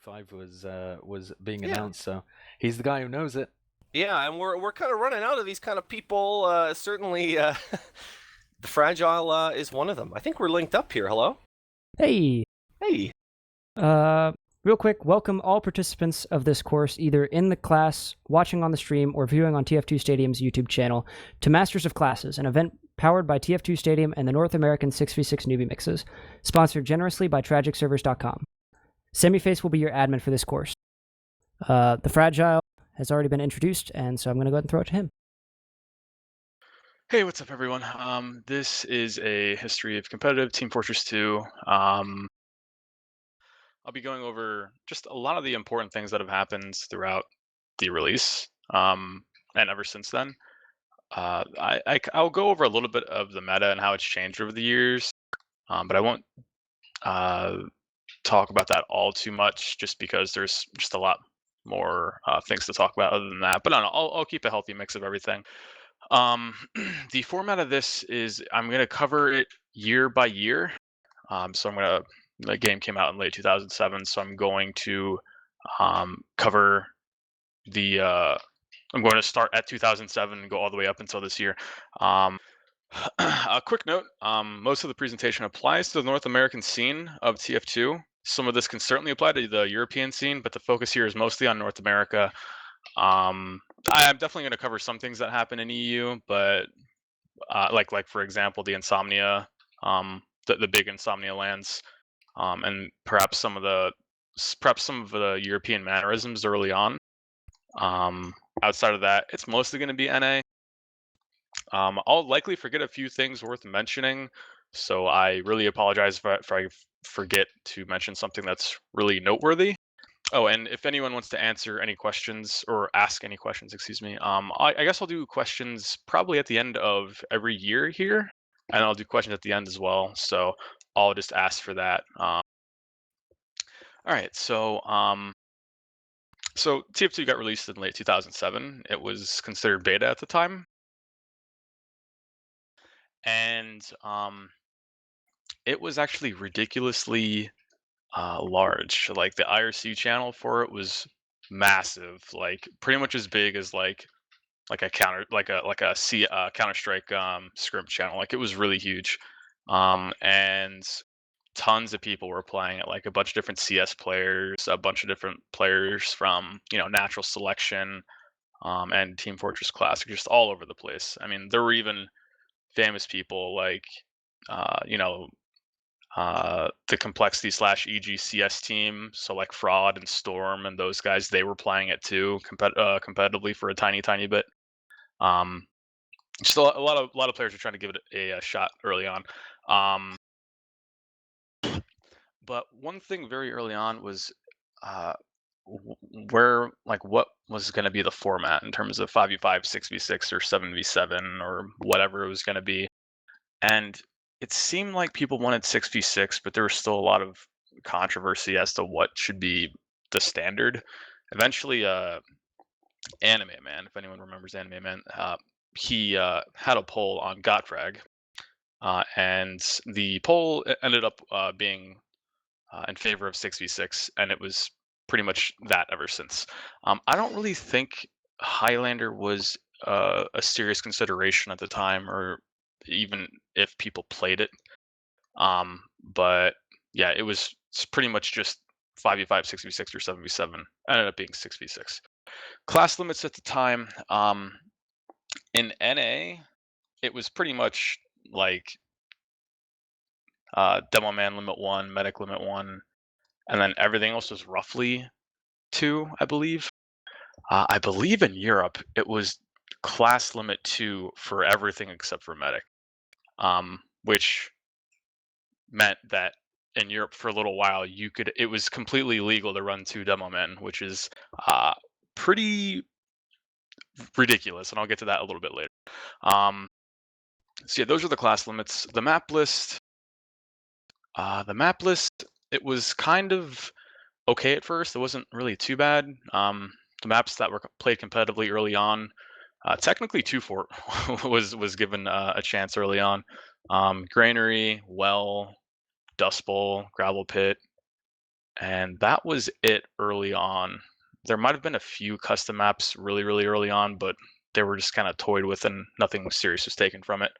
5 was being Yeah. announced, so he's the guy who knows it. Yeah, and we're kind of running out of these kind of people. Certainly, the Fragile is one of them. I think we're linked up here. Hello? Hey, Hey. real quick, welcome all participants of this course, either in the class, watching on the stream, or viewing on TF2 Stadium's YouTube channel, to Masters of Classes, an event powered by TF2 Stadium and the North American 6v6 newbie mixes, sponsored generously by TragicServers.com. Semiface will be your admin for this course. The Fragile has already been introduced, and so I'm going to go ahead and throw it to him. Hey, what's up, everyone? This is a history of competitive Team Fortress 2. I'll be going over just a lot of the important things that have happened throughout the release, and ever since then. I'll go over a little bit of the meta and how it's changed over the years, but I won't talk about that all too much, just because there's just a lot more things to talk about other than that. But I'll keep a healthy mix of everything. The format of this is I'm going to cover it year by year. So the game came out in late 2007, so I'm going to cover the. I'm going to start at 2007 and go all the way up until this year. A quick note: most of the presentation applies to the North American scene of TF2. Some of this can certainly apply to the European scene, but the focus here is mostly on North America. I'm definitely going to cover some things that happen in EU, but like for example, the Insomnia, the big Insomnia Lands, and perhaps some of the European mannerisms early on. Outside of that, it's mostly going to be NA. I'll likely forget a few things worth mentioning, so I really apologize if I forget to mention something that's really noteworthy. Oh, and if anyone wants to answer any questions or ask any questions, excuse me, I guess I'll do questions probably at the end of every year here, and I'll do questions at the end as well. So I'll just ask for that. All right, so TF2 got released in late 2007. It was considered beta at the time, and it was actually ridiculously large. Like the IRC channel for it was massive, like pretty much as big as like a Counter Strike scrim channel. Like it was really huge, and tons of people were playing it. Like a bunch of different CS players, a bunch of different players from Natural Selection, and Team Fortress Classic, just all over the place. I mean, there were even famous people like the Complexity / EGCS team, so like Fraud and Storm and those guys, they were playing it too, competitively for a tiny bit. Just a lot of players are trying to give it a shot early on. But one thing very early on was what was going to be the format in terms of 5v5, 6v6, or 7v7, or whatever it was going to be. And it seemed like people wanted 6v6, but there was still a lot of controversy as to what should be the standard. Eventually, Anime Man, if anyone remembers Anime Man, he had a poll on GotFrag, and the poll ended up being in favor of 6v6, and it was pretty much that ever since. I don't really think Highlander was a serious consideration at the time, or even if people played it. But yeah, it's pretty much just 5v5, 6v6, or 7v7. Ended up being 6v6. Class limits at the time, in NA, it was pretty much like Demo Man limit 1, Medic limit 1, and then everything else was roughly 2, I believe. I believe in Europe it was class limit 2 for everything except for Medic, which meant that in Europe for a little while it was completely legal to run 2 Demo Men, which is pretty ridiculous, and I'll get to that a little bit later. So yeah, those are the class limits. The map list. It was kind of okay at first. It wasn't really too bad. The maps that were played competitively early on, technically 2 Fort was given a chance early on. Granary, Well, Dust Bowl, Gravel Pit, and that was it early on. There might have been a few custom maps really early on, but they were just kind of toyed with and nothing serious was taken from it.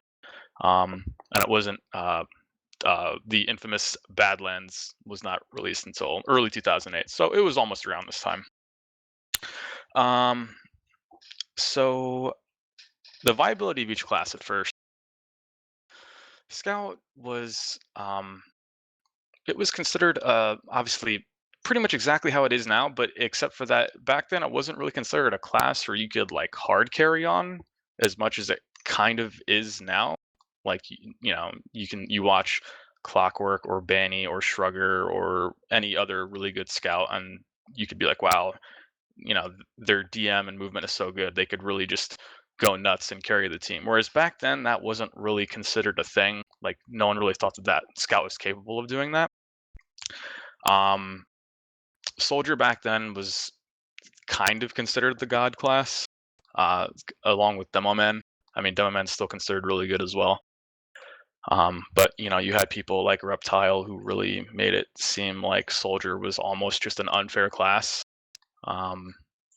And it wasn't the infamous Badlands was not released until early 2008, so it was almost around this time. So the viability of each class at first. Scout was it was considered obviously pretty much exactly how it is now, but except for that back then it wasn't really considered a class where you could like hard carry on as much as it kind of is now. Like you watch Clockwerk or Banny or Shrugger or any other really good scout, and you could be like, wow, their DM and movement is so good they could really just go nuts and carry the team. Whereas back then that wasn't really considered a thing. Like no one really thought that scout was capable of doing that. Soldier back then was kind of considered the god class, along with Demoman. I mean, Demoman's still considered really good as well. But you had people like Reptile who really made it seem like Soldier was almost just an unfair class.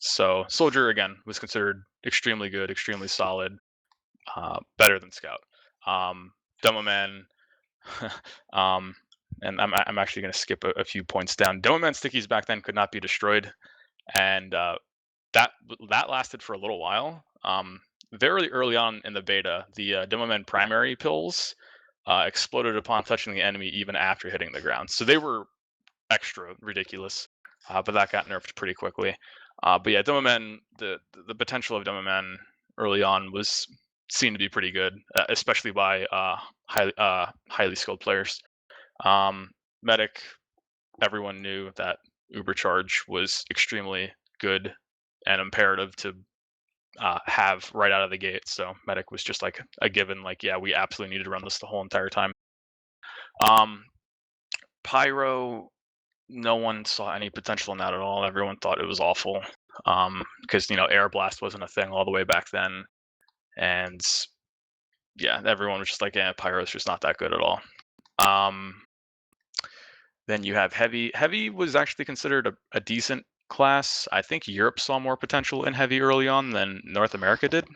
So Soldier again was considered extremely good, extremely solid, better than Scout. Demoman, and I'm actually going to skip a few points down. Demoman stickies back then could not be destroyed, and that lasted for a little while. Very early on in the beta, the Demoman primary pills exploded upon touching the enemy even after hitting the ground. So they were extra ridiculous, but that got nerfed pretty quickly. But yeah, Demoman, the potential of Demoman early on was seen to be pretty good, especially by highly skilled players. Medic, everyone knew that Ubercharge was extremely good and imperative to have right out of the gate. So Medic was just like a given. Like, yeah, we absolutely need to run this the whole entire time. Pyro, no one saw any potential in that at all. Everyone thought it was awful because Air Blast wasn't a thing all the way back then, and yeah, everyone was just like, yeah, Pyro's just not that good at all. Then you have Heavy. Heavy was actually considered a decent class. I think Europe saw more potential in Heavy early on than North America did.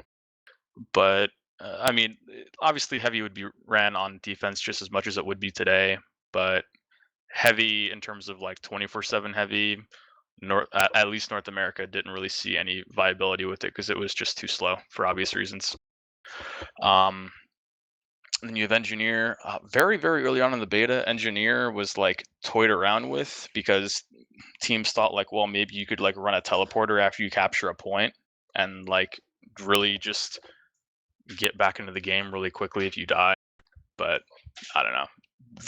But I mean, obviously Heavy would be ran on defense just as much as it would be today. But Heavy, in terms of like 24/7 Heavy, at least North America didn't really see any viability with it because it was just too slow for obvious reasons. Then you have Engineer. Very early on in the beta, Engineer was like toyed around with because teams thought like, well, maybe you could like run a teleporter after you capture a point and like really just get back into the game really quickly if you die. But I don't know.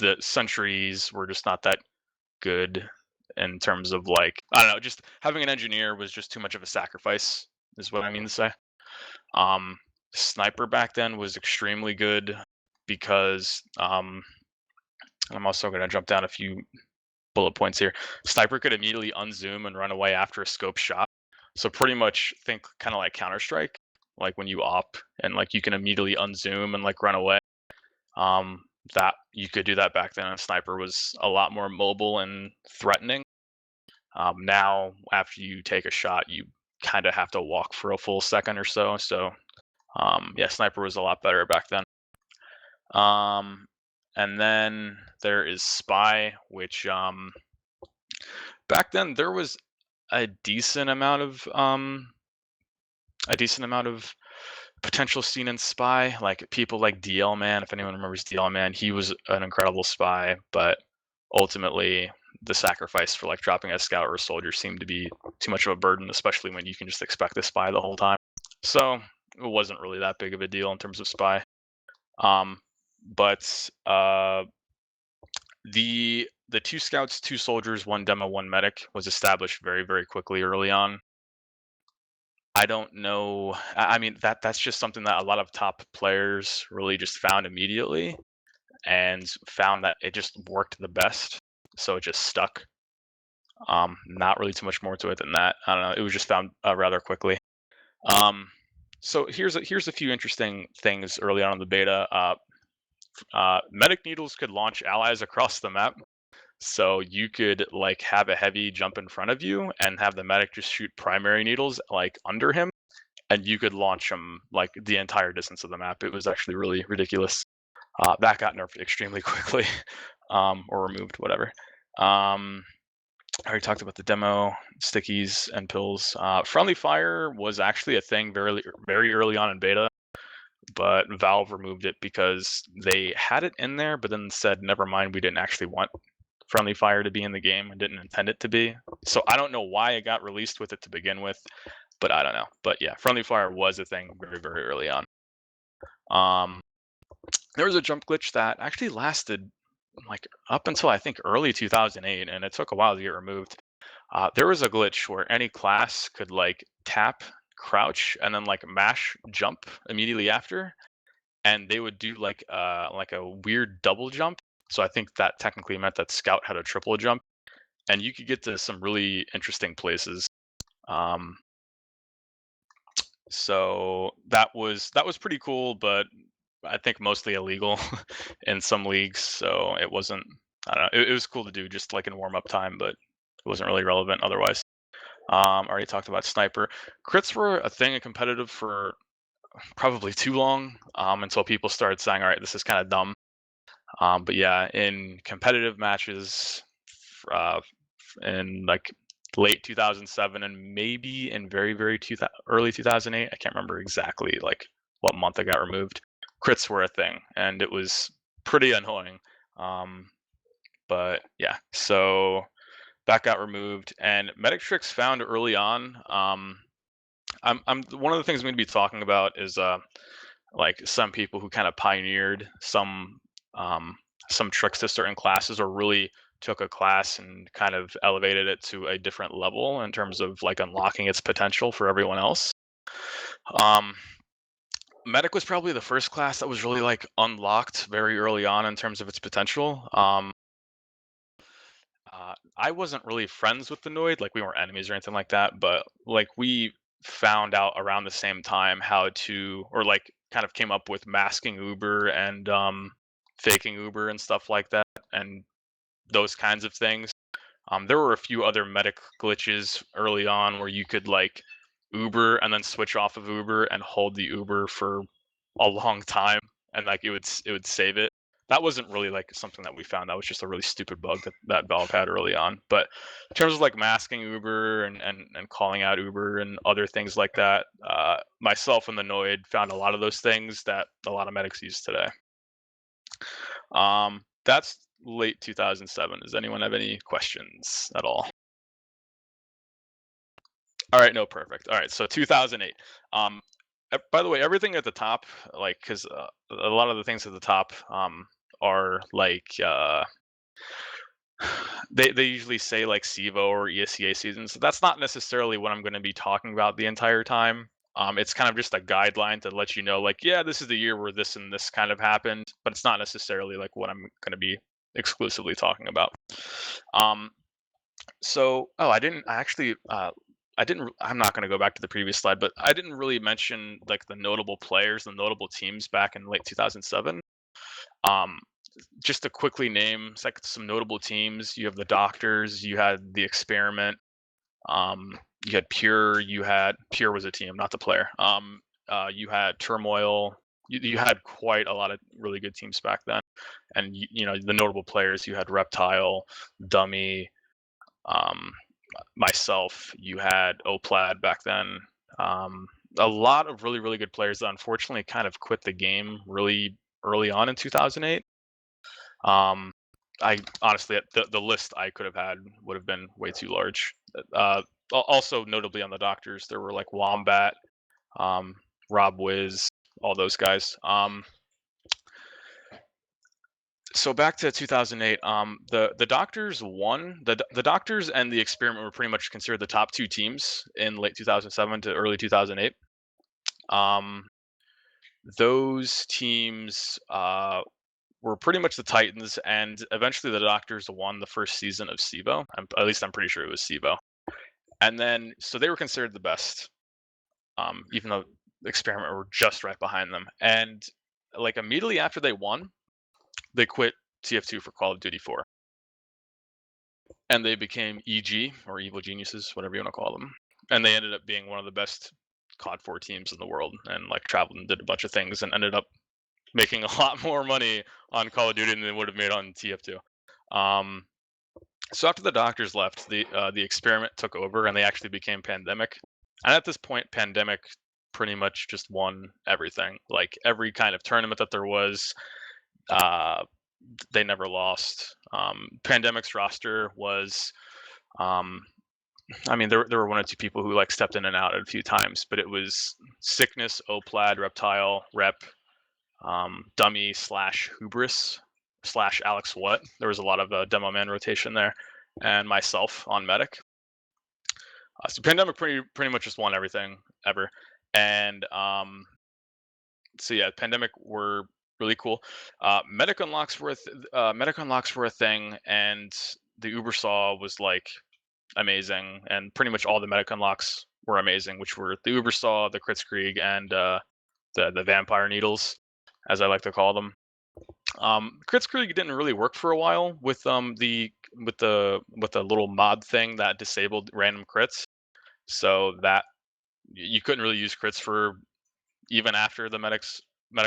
The sentries were just not that good in terms of like, I don't know, just having an engineer was just too much of a sacrifice is what I mean to say. Sniper back then was extremely good because I'm also going to jump down a few bullet points here. Sniper could immediately unzoom and run away after a scope shot. So pretty much think kind of like Counter-Strike, like when you op and like you can immediately unzoom and like run away. That you could do that back then, and Sniper was a lot more mobile and threatening. Now, after you take a shot, you kind of have to walk for a full second or so. So, yeah, Sniper was a lot better back then. And then there is Spy, which back then there was a decent amount of potential seen in Spy. Like people like DL Man, if anyone remembers DL Man, he was an incredible Spy, but ultimately the sacrifice for like dropping a scout or a soldier seemed to be too much of a burden, especially when you can just expect the Spy the whole time. So it wasn't really that big of a deal in terms of Spy. But the 2 scouts, 2 soldiers, 1 demo, 1 medic was established very quickly early on. I don't know. I mean, that's just something that a lot of top players really just found immediately and found that it just worked the best. So it just stuck. Not really too much more to it than that. I don't know. It was just found rather quickly. So here's a few interesting things early on in the beta. Medic needles could launch allies across the map. So you could like have a heavy jump in front of you and have the medic just shoot primary needles like under him, and you could launch him like the entire distance of the map. It was actually really ridiculous. That got nerfed extremely quickly, or removed, whatever. I already talked about the demo, stickies, and pills. Friendly fire was actually a thing very early on in beta, but Valve removed it because they had it in there, but then said, never mind, we didn't actually want friendly fire to be in the game and didn't intend it to be. So I don't know why it got released with it to begin with, but I don't know. But yeah, friendly fire was a thing very early on. There was a jump glitch that actually lasted like up until I think early 2008, and it took a while to get removed. There was a glitch where any class could like tap, crouch, and then like mash jump immediately after, and they would do like a weird double jump. So I think that technically meant that Scout had a triple jump, and you could get to some really interesting places. So that was pretty cool, but I think mostly illegal in some leagues. So it wasn't. I don't know. It was cool to do just like in warm up time, but it wasn't really relevant otherwise. Already talked about sniper. Crits were a thing in competitive for probably too long, until people started saying, "All right, this is kind of dumb." But yeah, in competitive matches, in like late 2007 and maybe in very early 2008, I can't remember exactly like what month it got removed. Crits were a thing, and it was pretty annoying. But yeah, so that got removed, and medic tricks found early on. I'm one of the things I'm going to be talking about is like some people who kind of pioneered some tricks to certain classes, or really took a class and kind of elevated it to a different level in terms of like unlocking its potential for everyone else. Medic was probably the first class that was really like unlocked very early on in terms of its potential. I wasn't really friends with the Noid, like we weren't enemies or anything like that, but like we found out around the same time how to, or like kind of came up with masking Uber and faking Uber and stuff like that, and those kinds of things. There were a few other medic glitches early on where you could like Uber and then switch off of Uber and hold the Uber for a long time, and like it would save it. That wasn't really like something that we found. That was just a really stupid bug that Valve had early on. But in terms of like masking Uber and calling out Uber and other things like that, myself and the Noid found a lot of those things that a lot of medics use today. That's late 2007. Does anyone have any questions at all? All right, no, perfect. All right, so 2008. By the way, everything at the top, like, because a lot of the things at the top are like they usually say like CEVO or ESEA seasons. That's not necessarily what I'm going to be talking about the entire time. It's kind of just a guideline to let you know, like, yeah, this is the year where this and this kind of happened, but it's not necessarily like what I'm going to be exclusively talking about. So, I didn't actually. I'm not going to go back to the previous slide, but I didn't really mention like the notable players, the notable teams back in late 2007. Just to quickly name like some notable teams, you have the Doctors, you had the Experiment, you had Pure, Pure was a team, not the player. You had Turmoil. You had quite a lot of really good teams back then, and you know the notable players. You had Reptile, Dummy, myself. You had Oplad back then. A lot of really good players that unfortunately kind of quit the game really early on in 2008. I honestly, the list I could have had would have been way too large. Also, notably on the Doctors, there were like Wombat, Rob Wiz, all those guys. So back to 2008, the Doctors won. The Doctors and the Experiment were pretty much considered the top two teams in late 2007 to early 2008. Those teams were pretty much the Titans, and eventually the Doctors won the first season of CEVO. At least I'm pretty sure it was CEVO. And then, so they were considered the best, even though the Experiment were just right behind them. And like immediately after they won, they quit TF2 for Call of Duty 4. and they became EG, or Evil Geniuses, whatever you want to call them. And they ended up being one of the best COD 4 teams in the world, and like traveled and did a bunch of things, and ended up making a lot more money on Call of Duty than they would have made on TF2. So after the doctors left, the experiment took over, and they actually became Pandemic. And at this point, Pandemic pretty much just won everything. Like every kind of tournament that there was, they never lost. Pandemic's roster was, I mean, there were one or two people who like stepped in and out a few times, but it was Sickness, Oplad, Reptile, Rep, Dummy / Hubris / Alex What. There was a lot of demo man rotation there, and myself on medic. So Pandemic pretty much just won everything ever, and so yeah, Pandemic were really cool. Medic unlocks were a thing, and the Ubersaw was like amazing, and pretty much all the medic unlocks were amazing, which were the Ubersaw, the Kritzkrieg, and the Vampire Needles, as I like to call them. Kritzkrieg didn't really work for a while with the little mod thing that disabled random crits, so that you couldn't really use crits for even after the medic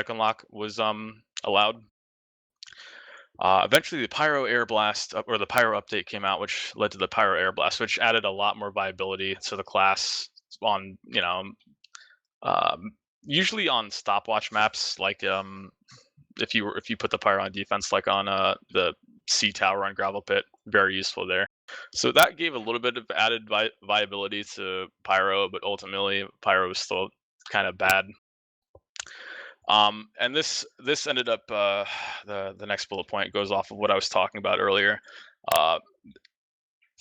unlock was allowed. Eventually, the Pyro Air Blast or the Pyro update came out, which led to the Pyro Air Blast, which added a lot more viability to the class on usually on stopwatch maps, like if you put the Pyro on defense, like on the C Tower on Gravel Pit, very useful there. So that gave a little bit of added viability to Pyro, but ultimately Pyro was still kind of bad. And this ended up the next bullet point goes off of what I was talking about earlier.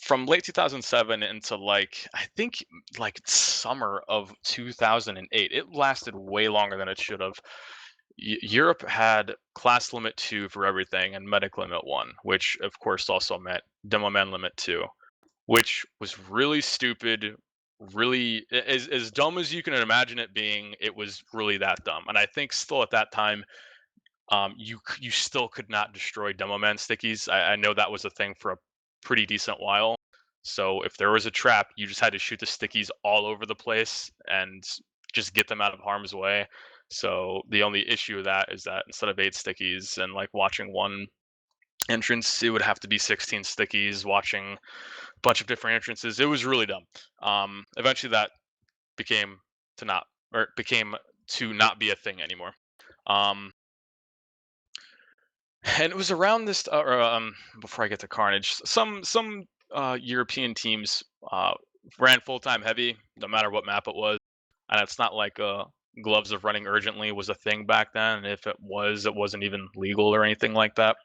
From late 2007 into I think summer of 2008, it lasted way longer than it should have. Europe had class limit 2 for everything and medic limit 1, which of course also meant demo man limit 2, which was really stupid, really as dumb as you can imagine it being. It was really that dumb, and I think still at that time, you still could not destroy demo man stickies. I know that was a thing for a pretty decent while. So if there was a trap, you just had to shoot the stickies all over the place and just get them out of harm's way. So the only issue with that is that instead of 8 stickies and like watching one entrance, it would have to be 16 stickies watching a bunch of different entrances. It was really dumb. Eventually that became to not be a thing anymore. And it was around this, before I get to Carnage, some European teams ran full-time heavy, no matter what map it was. And it's not like gloves of running urgently was a thing back then. And if it was, it wasn't even legal or anything like that.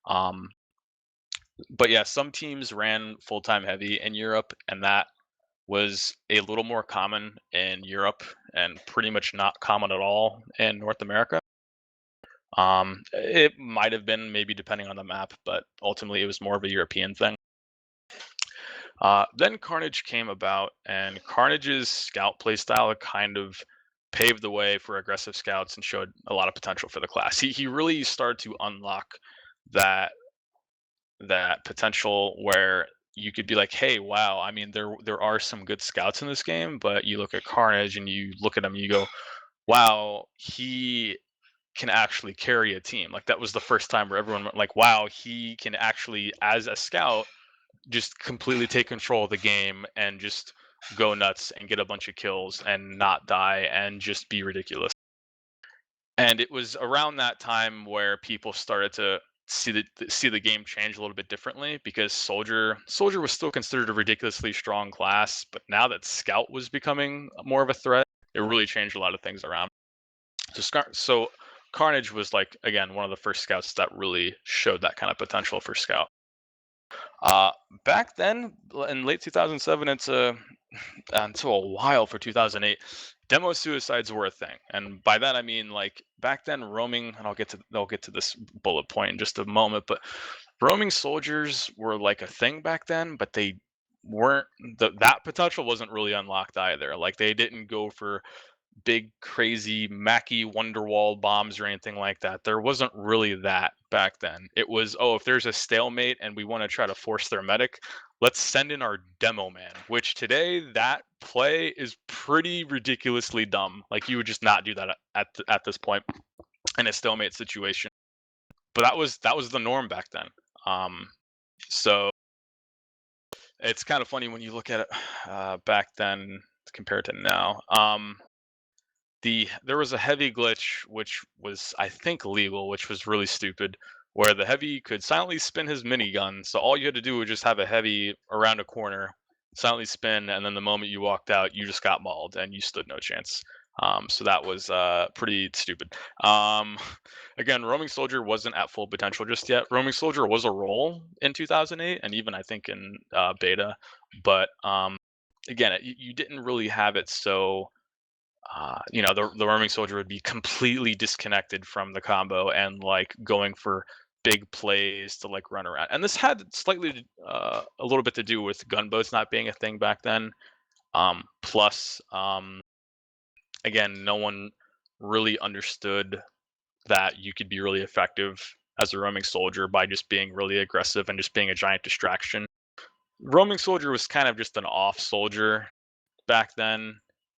But yeah, some teams ran full-time heavy in Europe, and that was a little more common in Europe and pretty much not common at all in North America. It might have been, maybe depending on the map, but ultimately it was more of a European thing. Then Carnage came about, and Carnage's scout playstyle kind of paved the way for aggressive scouts and showed a lot of potential for the class. He really started to unlock that potential where you could be like, hey, wow, I mean, there are some good scouts in this game, but you look at Carnage and you look at him and you go, wow, he can actually carry a team. Like that was the first time where everyone went like, wow, he can actually, as a scout, just completely take control of the game and just go nuts and get a bunch of kills and not die and just be ridiculous. And it was around that time where people started to see the game change a little bit differently, because Soldier was still considered a ridiculously strong class, but now that Scout was becoming more of a threat, it really changed a lot of things around. So Carnage was like, again, one of the first scouts that really showed that kind of potential for Scout. Back then, in late 2007 until a while for 2008, demo suicides were a thing, and by that I mean like back then roaming. And I'll get to this bullet point in just a moment, but roaming soldiers were like a thing back then, but they weren't that potential wasn't really unlocked either. Like they didn't go for big crazy Mackie Wonderwall bombs or anything like that. There wasn't really that back then. It was, oh, if there's a stalemate and we want to try to force their medic, let's send in our demo man, which today that play is pretty ridiculously dumb. Like you would just not do that at this point in a stalemate situation. But that was the norm back then. So it's kind of funny when you look at it back then compared to now. There was a heavy glitch which was, I think, legal, which was really stupid, where the heavy could silently spin his minigun. So all you had to do was just have a heavy around a corner, silently spin, and then the moment you walked out, you just got mauled and you stood no chance. So that was pretty stupid. Again, Roaming Soldier wasn't at full potential just yet. Roaming Soldier was a role in 2008, and even I think in beta, but again, you didn't really have it so. The roaming soldier would be completely disconnected from the combo and like going for big plays to like run around. And this had slightly a little bit to do with gunboats not being a thing back then. Plus, again, no one really understood that you could be really effective as a roaming soldier by just being really aggressive and just being a giant distraction. Roaming soldier was kind of just an off soldier back then.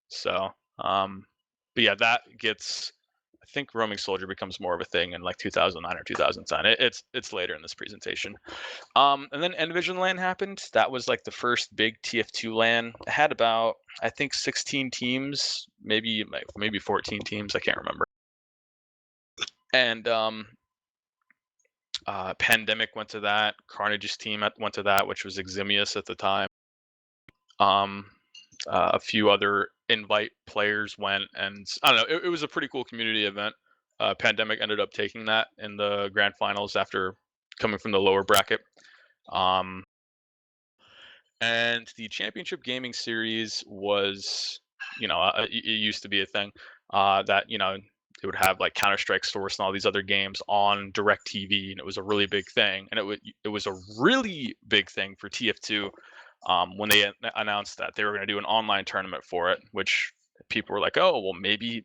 So, but yeah, that gets. I think roaming soldier becomes more of a thing in like 2009 or 2010. It's later in this presentation. And then Envision LAN happened. That was like the first big TF2 LAN. It had about, I think, 16 teams, maybe 14 teams. I can't remember. And Pandemic went to that. Carnage's team went to that, which was Eximius at the time. A few other invite players went, and I don't know. It was a pretty cool community event. Pandemic ended up taking that in the grand finals after coming from the lower bracket. And the championship gaming series was, it used to be a thing that they would have like Counter-Strike Source and all these other games on DirecTV, and it was a really big thing. And it was a really big thing for TF2 when they announced that they were going to do an online tournament for it, which people were like, oh, well, maybe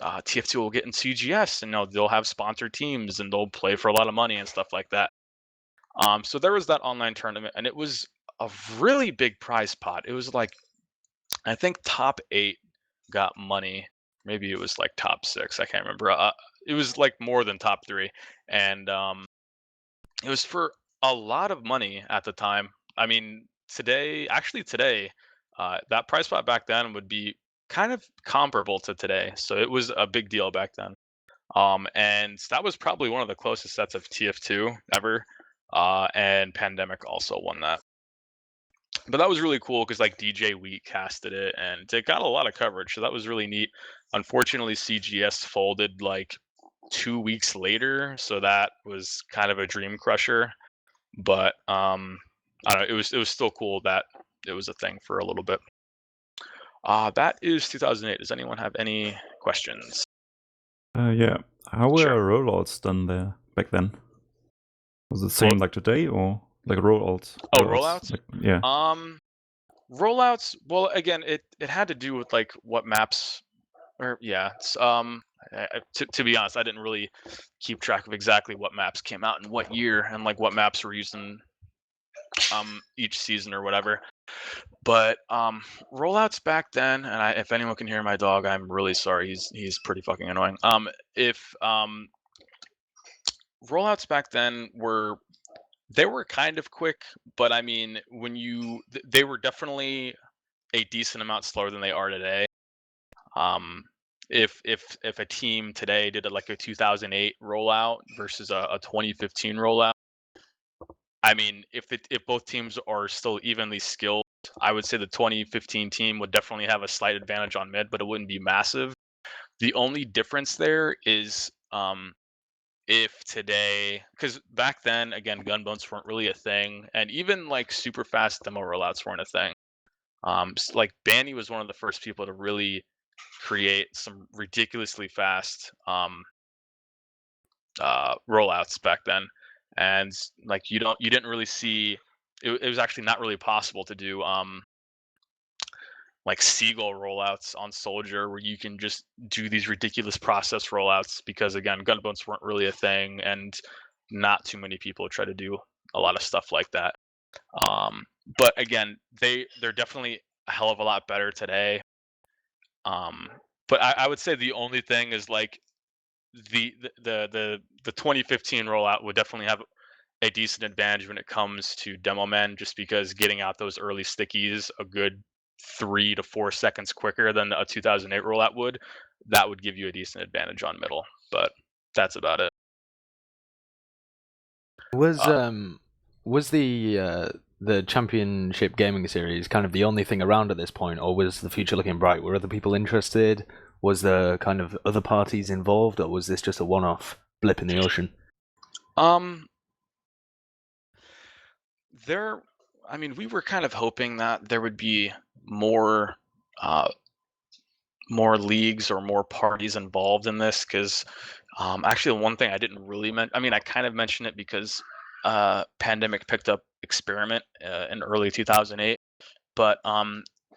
TF2 will get in CGS and they'll have sponsored teams and they'll play for a lot of money and stuff like that. So there was that online tournament, and it was a really big prize pot. It was like, I think top 8 got money. Maybe it was like top 6. I can't remember. It was like more than top 3, and it was for a lot of money at the time. I mean, today, that prize pot back then would be kind of comparable to today. So it was a big deal back then. And that was probably one of the closest sets of TF2 ever. And Pandemic also won that. But that was really cool because like DJ Wheat casted it and it got a lot of coverage. So that was really neat. Unfortunately, CGS folded like 2 weeks later, so that was kind of a dream crusher. But I don't know, it was still cool that it was a thing for a little bit. That is 2008. Does anyone have any questions? Yeah. How were Sure. rollouts done there back then? Was it the same like today, or like rollouts? Oh, rollouts? Like, yeah. Rollouts. Well, again, it had to do with like what maps, or yeah. It's, to be honest, I didn't really keep track of exactly what maps came out in what year and like what maps were used in each season or whatever. But rollouts back then, and if anyone can hear my dog, I'm really sorry. He's pretty fucking annoying. If rollouts back then were kind of quick, but I mean, they were definitely a decent amount slower than they are today. If a team today did like a 2008 rollout versus a 2015 rollout, I mean, if both teams are still evenly skilled, I would say the 2015 team would definitely have a slight advantage on mid, but it wouldn't be massive. The only difference there is if today, because back then, again, gunboats weren't really a thing, and even like super fast demo rollouts weren't a thing. Like Banny was one of the first people to really create some ridiculously fast rollouts back then, and like you didn't really see. It was actually not really possible to do like Segal rollouts on Soldier, where you can just do these ridiculous process rollouts because again, gunboats weren't really a thing, and not too many people try to do a lot of stuff like that. But again, they're definitely a hell of a lot better today. But I would say the only thing is like the 2015 rollout would definitely have a decent advantage when it comes to demo men, just because getting out those early stickies a good 3 to 4 seconds quicker than a 2008 rollout would, that would give you a decent advantage on middle. But that's about it. Was the Championship Gaming Series kind of the only thing around at this point, or was the future looking bright? Were other people interested? Was there kind of other parties involved, or was this just a one-off blip in the ocean? I mean, we were kind of hoping that there would be more leagues or more parties involved in this, because actually one thing I didn't really I mean, I kind of mentioned it because Pandemic picked up Experiment in early 2008, but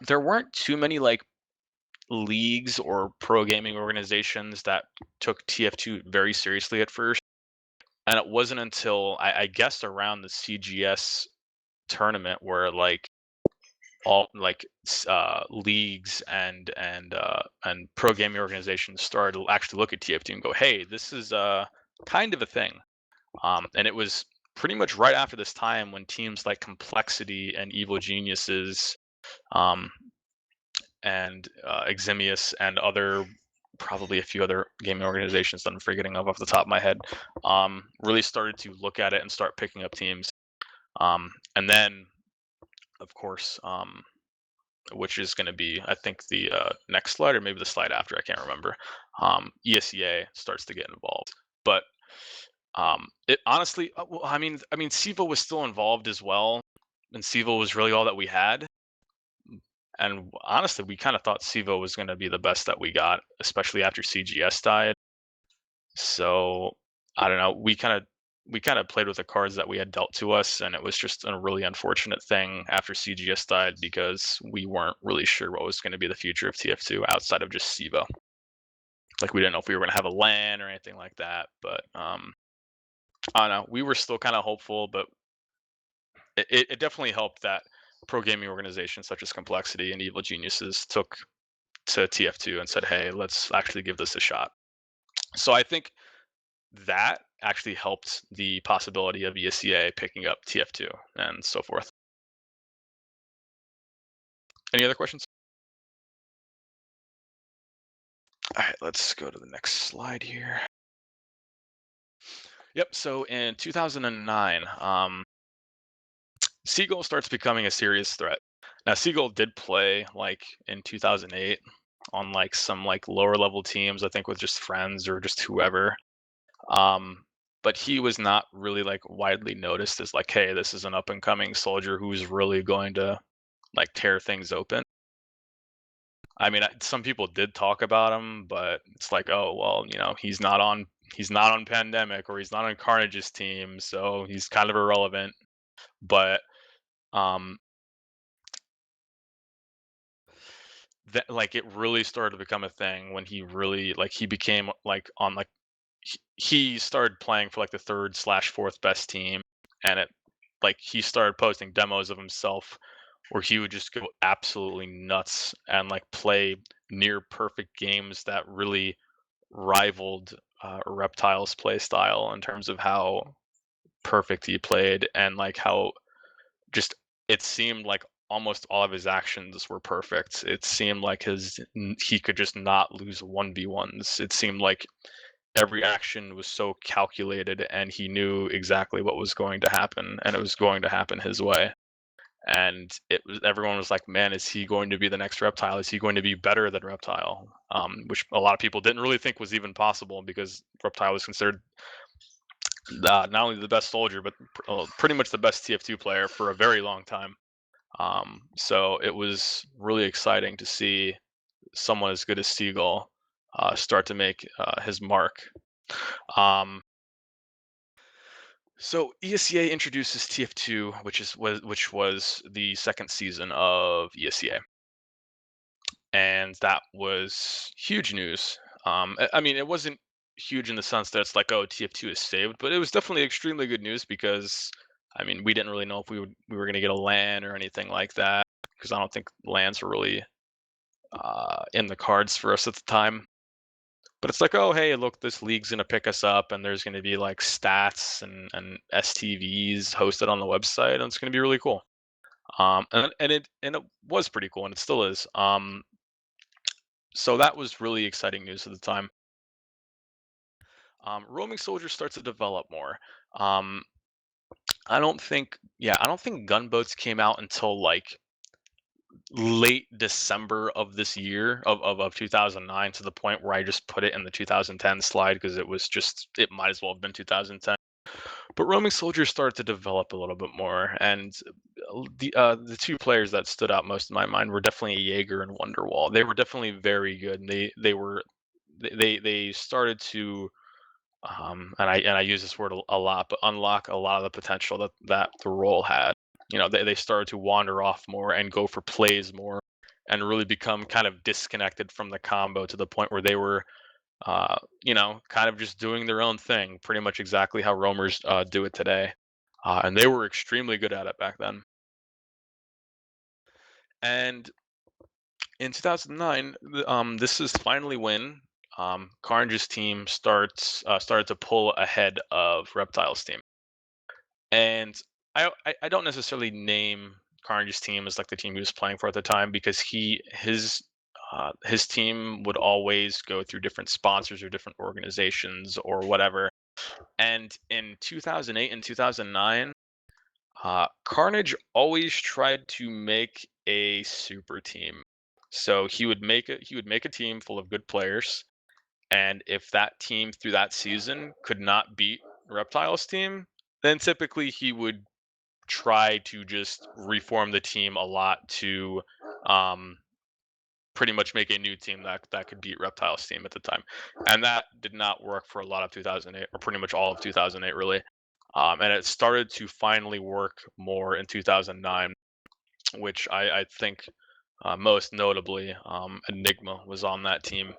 there weren't too many like leagues or pro gaming organizations that took TF2 very seriously at first. And it wasn't until I guess around the CGS tournament where like all like leagues and pro gaming organizations started to actually look at TF2 and go, hey, this is kind of a thing. And it was pretty much right after this time when teams like Complexity and Evil Geniuses and Eximius and probably a few other gaming organizations that I'm forgetting of off the top of my head, really started to look at it and start picking up teams. And then, of course, which is going to be, I think, the next slide or maybe the slide after, I can't remember, ESEA starts to get involved. But it honestly, well, I mean, SIVA was still involved as well, and SIVA was really all that we had. And honestly, we kind of thought SIVA was going to be the best that we got, especially after CGS died. So I don't know. We kind of played with the cards that we had dealt to us, and it was just a really unfortunate thing after CGS died because we weren't really sure what was going to be the future of TF2 outside of just SIVA. Like we didn't know if we were going to have a LAN or anything like that. But I don't know. We were still kind of hopeful, but it definitely helped that pro gaming organizations such as Complexity and Evil Geniuses took to TF2 and said, hey, let's actually give this a shot. So I think that actually helped the possibility of ESEA picking up TF2 and so forth. Any other questions? All right, let's go to the next slide here. Yep, so in 2009, Segal starts becoming a serious threat. Now, Segal did play like in 2008 on like some like lower level teams, I think with just friends or just whoever. But he was not really like widely noticed as like, hey, this is an up and coming soldier who's really going to like tear things open. I mean, some people did talk about him, but it's like, oh well, you know, he's not on Pandemic or he's not on Carnage's team, so he's kind of irrelevant. But that like it really started to become a thing when he really like he became like on like he started playing for like the 3rd/4th best team, and it like he started posting demos of himself where he would just go absolutely nuts and like play near perfect games that really rivaled Reptile's play style in terms of how perfect he played, and like how just it seemed like almost all of his actions were perfect. It seemed like he could just not lose 1v1s. It seemed like every action was so calculated and he knew exactly what was going to happen, and it was going to happen his way. And everyone was like, man, is he going to be the next Reptile? Is he going to be better than Reptile? Which a lot of people didn't really think was even possible because Reptile was considered not only the best soldier, but pretty much the best TF2 player for a very long time. So it was really exciting to see someone as good as Segal start to make his mark. So ESEA introduces TF2, which was the second season of ESEA. and that was huge news. I mean, it wasn't huge in the sense that it's like, oh, TF2 is saved, but it was definitely extremely good news because, I mean, we didn't really know if we were going to get a LAN or anything like that, because I don't think LANs were really in the cards for us at the time. But it's like, oh, hey, look, this league's going to pick us up, and there's going to be like stats and STVs hosted on the website, and it's going to be really cool. And it was pretty cool, and it still is. So that was really exciting news at the time. Roaming Soldier starts to develop more. Um, I don't think Gunboats came out until like late December of this year of 2009, to the point where I just put it in the 2010 slide because it might as well have been 2010. But Roaming Soldiers started to develop a little bit more, and the two players that stood out most in my mind were definitely Jaeger and Wonderwall. They were definitely very good, and they started to and I use this word a lot, but unlock a lot of the potential that the role had. You know, they started to wander off more and go for plays more, and really become kind of disconnected from the combo to the point where they were, you know, kind of just doing their own thing, pretty much exactly how roamers do it today. And they were extremely good at it back then. And in 2009, this is finally when Carnage's team started to pull ahead of Reptile's team. And I don't necessarily name Carnage's team as like the team he was playing for at the time, because his team would always go through different sponsors or different organizations or whatever. And in 2008 and 2009, Carnage always tried to make a super team. So he would make a team full of good players, and if that team through that season could not beat Reptile's team, then typically he would try to just reform the team a lot to um, pretty much make a new team that could beat Reptile's team at the time. And that did not work for a lot of 2008, or pretty much all of 2008, really. And it started to finally work more in 2009, which I think most notably Enigma was on that team.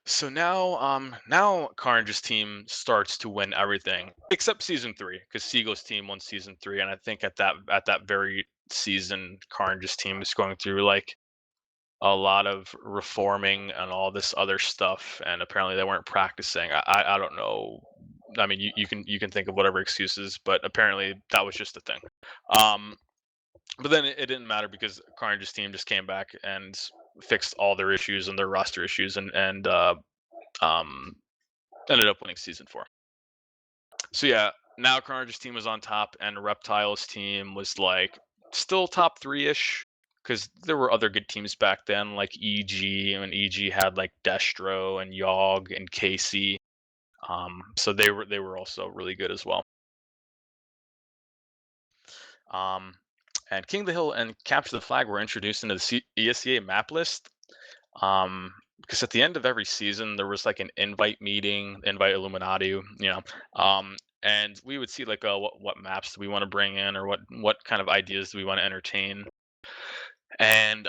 So now Carnage's team starts to win everything except season 3, because Segal's team won season 3, and I think at that very season, Carnage's team was going through like a lot of reforming and all this other stuff, and apparently they weren't practicing. I don't know. I mean, you can think of whatever excuses, but apparently that was just a thing. But then it didn't matter, because Carnage's team just came back and fixed all their issues and their roster issues, and um, ended up winning season 4. So yeah, now Carnage's team was on top, and Reptile's team was like still top 3-ish, because there were other good teams back then, like EG, and EG had like Destro and Yogg and Casey. So they were also really good as well. And King of the Hill and Capture the Flag were introduced into the ESCA map list. Because at the end of every season there was like an invite Illuminati, you know, and we would see like, what maps do we want to bring in, or what kind of ideas do we want to entertain. And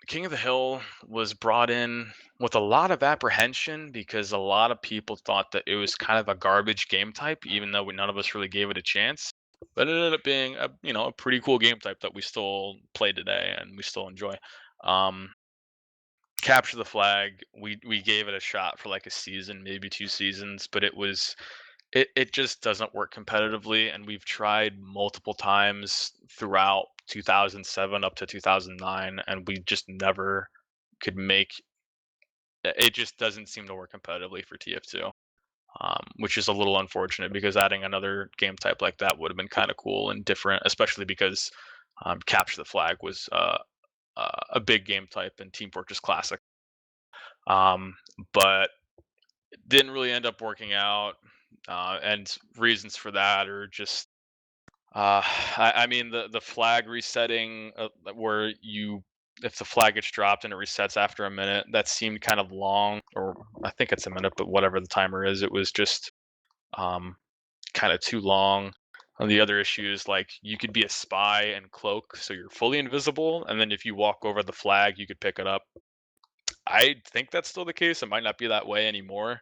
King of the Hill was brought in with a lot of apprehension, because a lot of people thought that it was kind of a garbage game type, even though none of us really gave it a chance. But it ended up being a pretty cool game type that we still play today and we still enjoy. Capture the Flag, we gave it a shot for like a season, maybe 2 seasons, but it just doesn't work competitively, and we've tried multiple times throughout 2007 up to 2009, and we just never could make it. Just doesn't seem to work competitively for TF2, which is a little unfortunate, because adding another game type like that would have been kind of cool and different, especially because Capture the Flag was a big game type in Team Fortress Classic. But it didn't really end up working out, and reasons for that are just I mean, the flag resetting, where if the flag gets dropped and it resets after a minute, that seemed kind of long, or I think it's a minute, but whatever the timer is, it was just kind of too long. And the other issue is like you could be a spy and cloak, so you're fully invisible, and then if you walk over the flag, you could pick it up. I think that's still the case. It might not be that way anymore.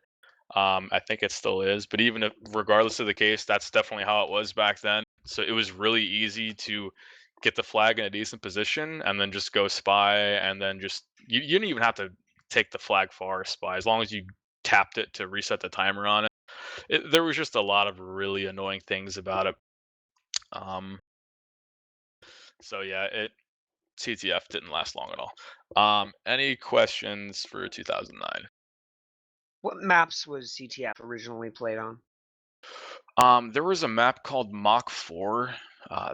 I think it still is, but even if, regardless of the case, that's definitely how it was back then. So it was really easy to get the flag in a decent position and then just go spy, and then just you didn't even have to take the flag far spy as long as you tapped it to reset the timer on it. There was just a lot of really annoying things about it. So yeah, CTF didn't last long at all. Any questions for 2009? What maps was CTF originally played on? There was a map called Mach 4.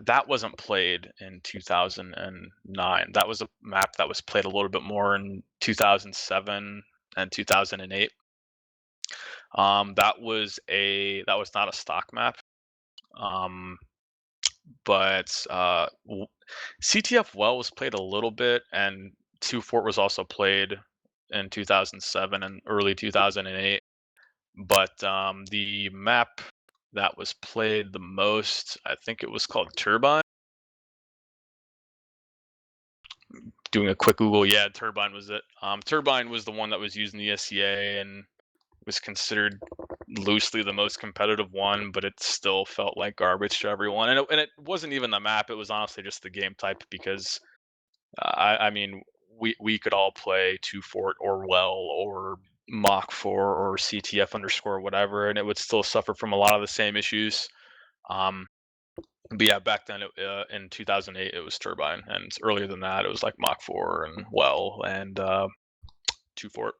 That wasn't played in 2009. That was a map that was played a little bit more in 2007 and 2008. That was not a stock map. But CTF Well was played a little bit, and 2 Fort was also played in 2007 and early 2008. But the map that was played the most, I think it was called Turbine. Doing a quick Google, yeah, Turbine was it. Turbine was the one that was used in the SCA and was considered loosely the most competitive one, but it still felt like garbage to everyone. And it wasn't even the map; it was honestly just the game type. Because I mean, we could all play 2 Fort or Well or Mach 4 or CTF underscore whatever, and it would still suffer from a lot of the same issues. But yeah, back then in 2008 it was Turbine, and earlier than that it was like Mach 4 and Well and 2 Fort.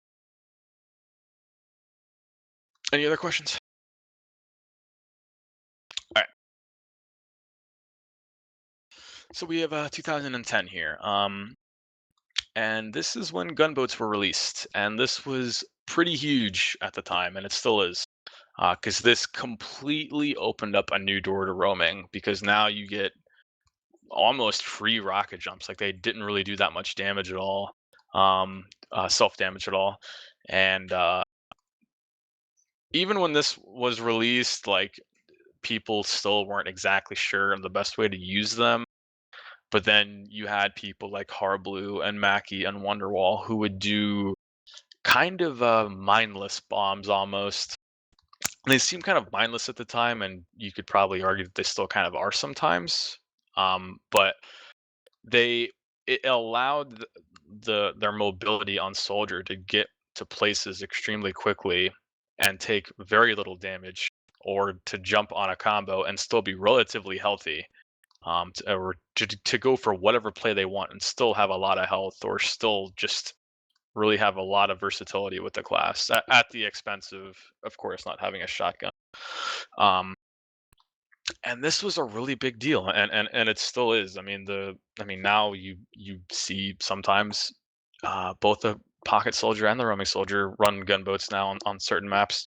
Any other questions? All right. So we have 2010 here, and this is when Gunboats were released, and this was pretty huge at the time, and it still is, because this completely opened up a new door to roaming. Because now you get almost free rocket jumps. Like they didn't really do that much damage at all, self damage at all, and even when this was released, like people still weren't exactly sure on the best way to use them. But then you had people like Harblue and Mackie and Wonderwall who would do kind of mindless bombs almost. They seemed kind of mindless at the time, and you could probably argue that they still kind of are sometimes. But it allowed their mobility on Soldier to get to places extremely quickly and take very little damage, or to jump on a combo and still be relatively healthy, or to go for whatever play they want and still have a lot of health, or still just really have a lot of versatility with the class at the expense of course, not having a shotgun. And this was a really big deal, and it still is. I mean, now you see sometimes both the Pocket Soldier and the Roaming Soldier run Gunboats now on certain maps.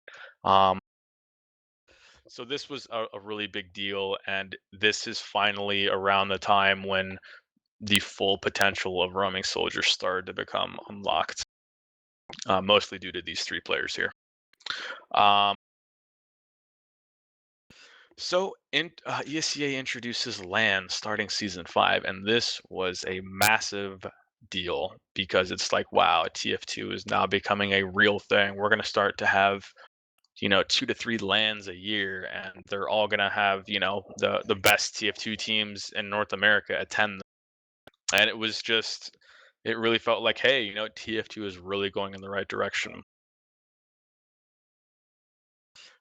So this was a really big deal, and this is finally around the time when the full potential of Roaming Soldier started to become unlocked, mostly due to these 3 players here. So ESCA introduces Lands starting season 5, and this was a massive deal because it's like, wow, TF2 is now becoming a real thing. We're going to start to have 2 to 3 lands a year, and they're all going to have the best TF2 teams in North America attend them. And it really felt like, hey, TF2 is really going in the right direction.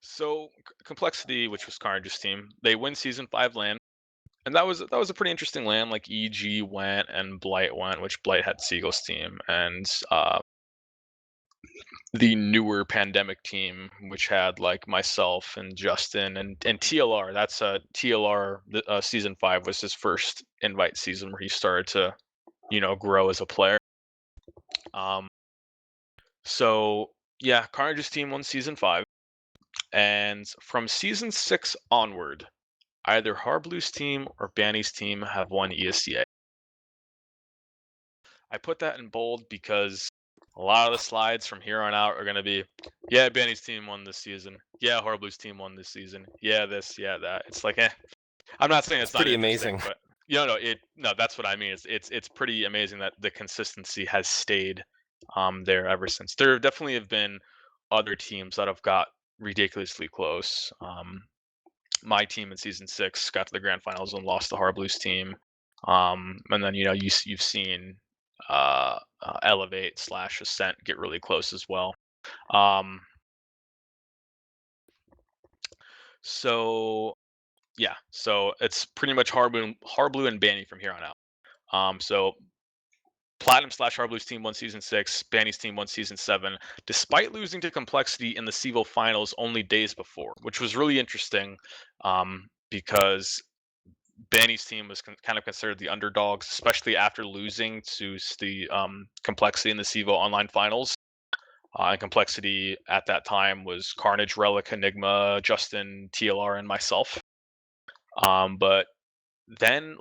So Complexity, which was Carnage's team, they win season 5 land, and that was a pretty interesting land. Like EG went and Blight went, which Blight had Segal's team, and the newer Pandemic team, which had like myself and Justin and TLR. That's TLR. Season 5 was his first invite season where he started to grow as a player. So yeah, Carnage's team won season 5. And from season 6 onward, either Harblue's team or Banny's team have won ESCA. I put that in bold because A lot of the slides from here on out are going to be, yeah, Benny's team won this season. Yeah, Harblue's team won this season. Yeah, this, yeah, that. It's like, I'm not saying it's not pretty interesting, amazing. but that's what I mean. It's pretty amazing that the consistency has stayed there ever since. There definitely have been other teams that have got ridiculously close. My team in season 6 got to the grand finals and lost to Harblu's team. And then you've seen Elevate / Ascent get really close as well. So yeah, so it's pretty much Harblu and Banny from here on out. So Platinum / Harblu's team won season 6, Banny's team won season 7, despite losing to Complexity in the CEVO finals only days before, which was really interesting because Banny's team was kind of considered the underdogs, especially after losing to the Complexity in the CEVO online finals. And Complexity at that time was Carnage, Relic, Enigma, Justin, TLR, and myself. But then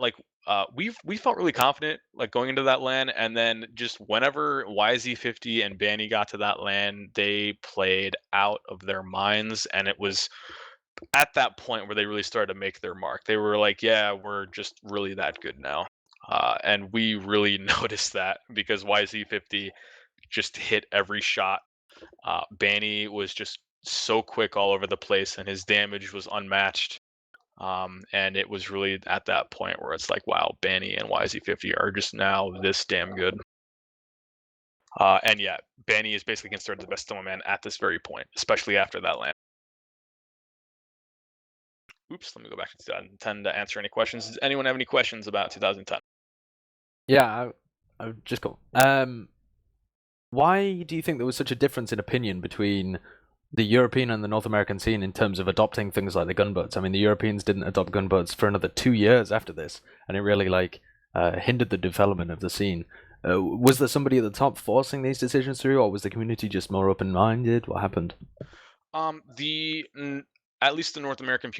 we felt really confident going into that LAN, and then just whenever YZ50 and Banny got to that LAN, they played out of their minds, and it was at that point where they really started to make their mark. They were like, yeah, we're just really that good now. And we really noticed that because YZ50 just hit every shot. Banny was just so quick all over the place, and his damage was unmatched. And it was really at that point where it's like, wow, Banny and YZ50 are just now this damn good. And yeah, Banny is basically considered the best Snowman at this very point, especially after that LAN. Oops, let me go back to 2010 to answer any questions. Does anyone have any questions about 2010? Yeah, I just got. Why do you think there was such a difference in opinion between the European and the North American scene in terms of adopting things like the gunboats? I mean, the Europeans didn't adopt gunboats for another 2 years after this, and it really hindered the development of the scene. Was there somebody at the top forcing these decisions through, or was the community just more open-minded? What happened? At least the North American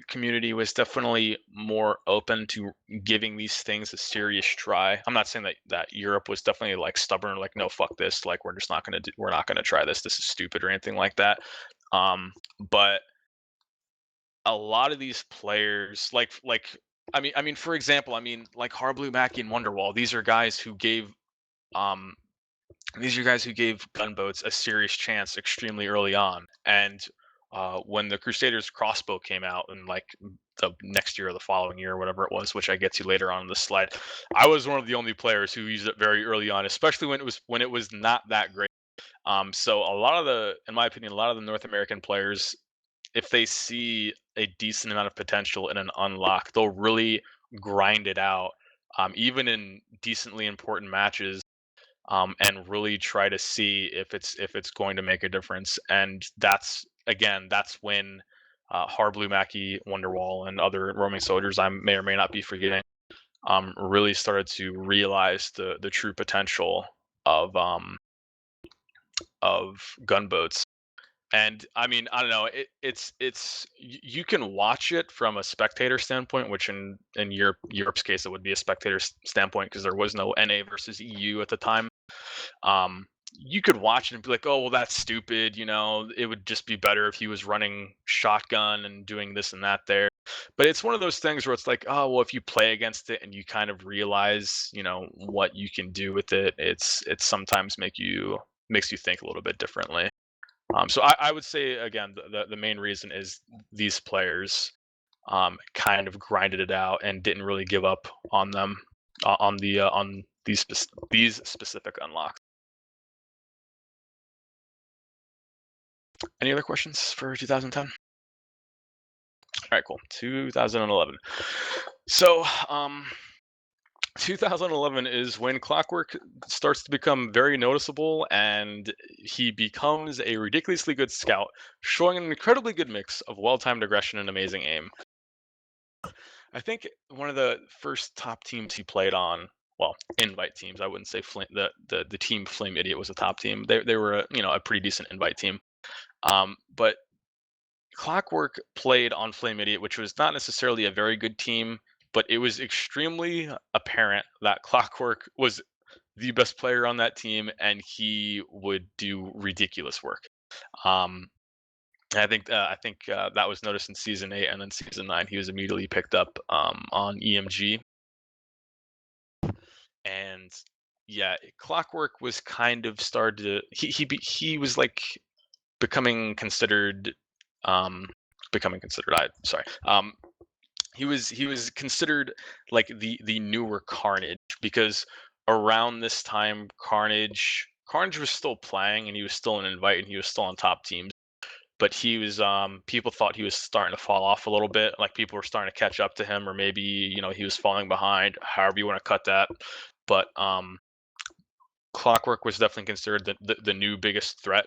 community was definitely more open to giving these things a serious try. I'm not saying that Europe was definitely stubborn, no, fuck this, we're just not we're not gonna try this. This is stupid or anything like that. But a lot of these players, I mean, for example, Harblu, Mackie, and Wonderwall. These are guys who gave Gunboats a serious chance extremely early on, and when the Crusaders crossbow came out in the next year or the following year or whatever it was, which I get to later on in the slide, I was one of the only players who used it very early on, especially when it was not that great. So in my opinion, a lot of the North American players, if they see a decent amount of potential in an unlock, they'll really grind it out, even in decently important matches. And really try to see if it's going to make a difference. And that's when Harblu, Mackie, Wonderwall, and other roaming soldiers I may or may not be forgetting really started to realize the true potential of gunboats. And I mean, I don't know, you can watch it from a spectator standpoint, which in Europe's case it would be a spectator standpoint because there was no NA versus EU at the time. You could watch it and be like, oh, well, that's stupid. It would just be better if he was running shotgun and doing this and that there. But it's one of those things where it's like, oh, well, if you play against it and you kind of realize, what you can do with it, it's sometimes makes you think a little bit differently. So I would say, again, the main reason is these players kind of grinded it out and didn't really give up on them on these specific unlocks. Any other questions for 2010? All right, cool. 2011. So 2011 is when Clockwerk starts to become very noticeable, and he becomes a ridiculously good scout, showing an incredibly good mix of well-timed aggression and amazing aim. I think one of the first top teams he played on, well, invite teams, I wouldn't say the team Flame Idiot was a top team. They were a pretty decent invite team. But Clockwerk played on Flame Idiot, which was not necessarily a very good team, but it was extremely apparent that Clockwerk was the best player on that team, and he would do ridiculous work. I think that was noticed in season 8, and then season 9 he was immediately picked up on EMG. And yeah, Clockwerk was kind of started to he was like becoming considered he was considered like the newer Carnage, because around this time Carnage was still playing, and he was still an invite, and he was still on top teams, but he was people thought he was starting to fall off a little bit, like people were starting to catch up to him, or maybe he was falling behind, however you want to cut that. But Clockwerk was definitely considered the new biggest threat,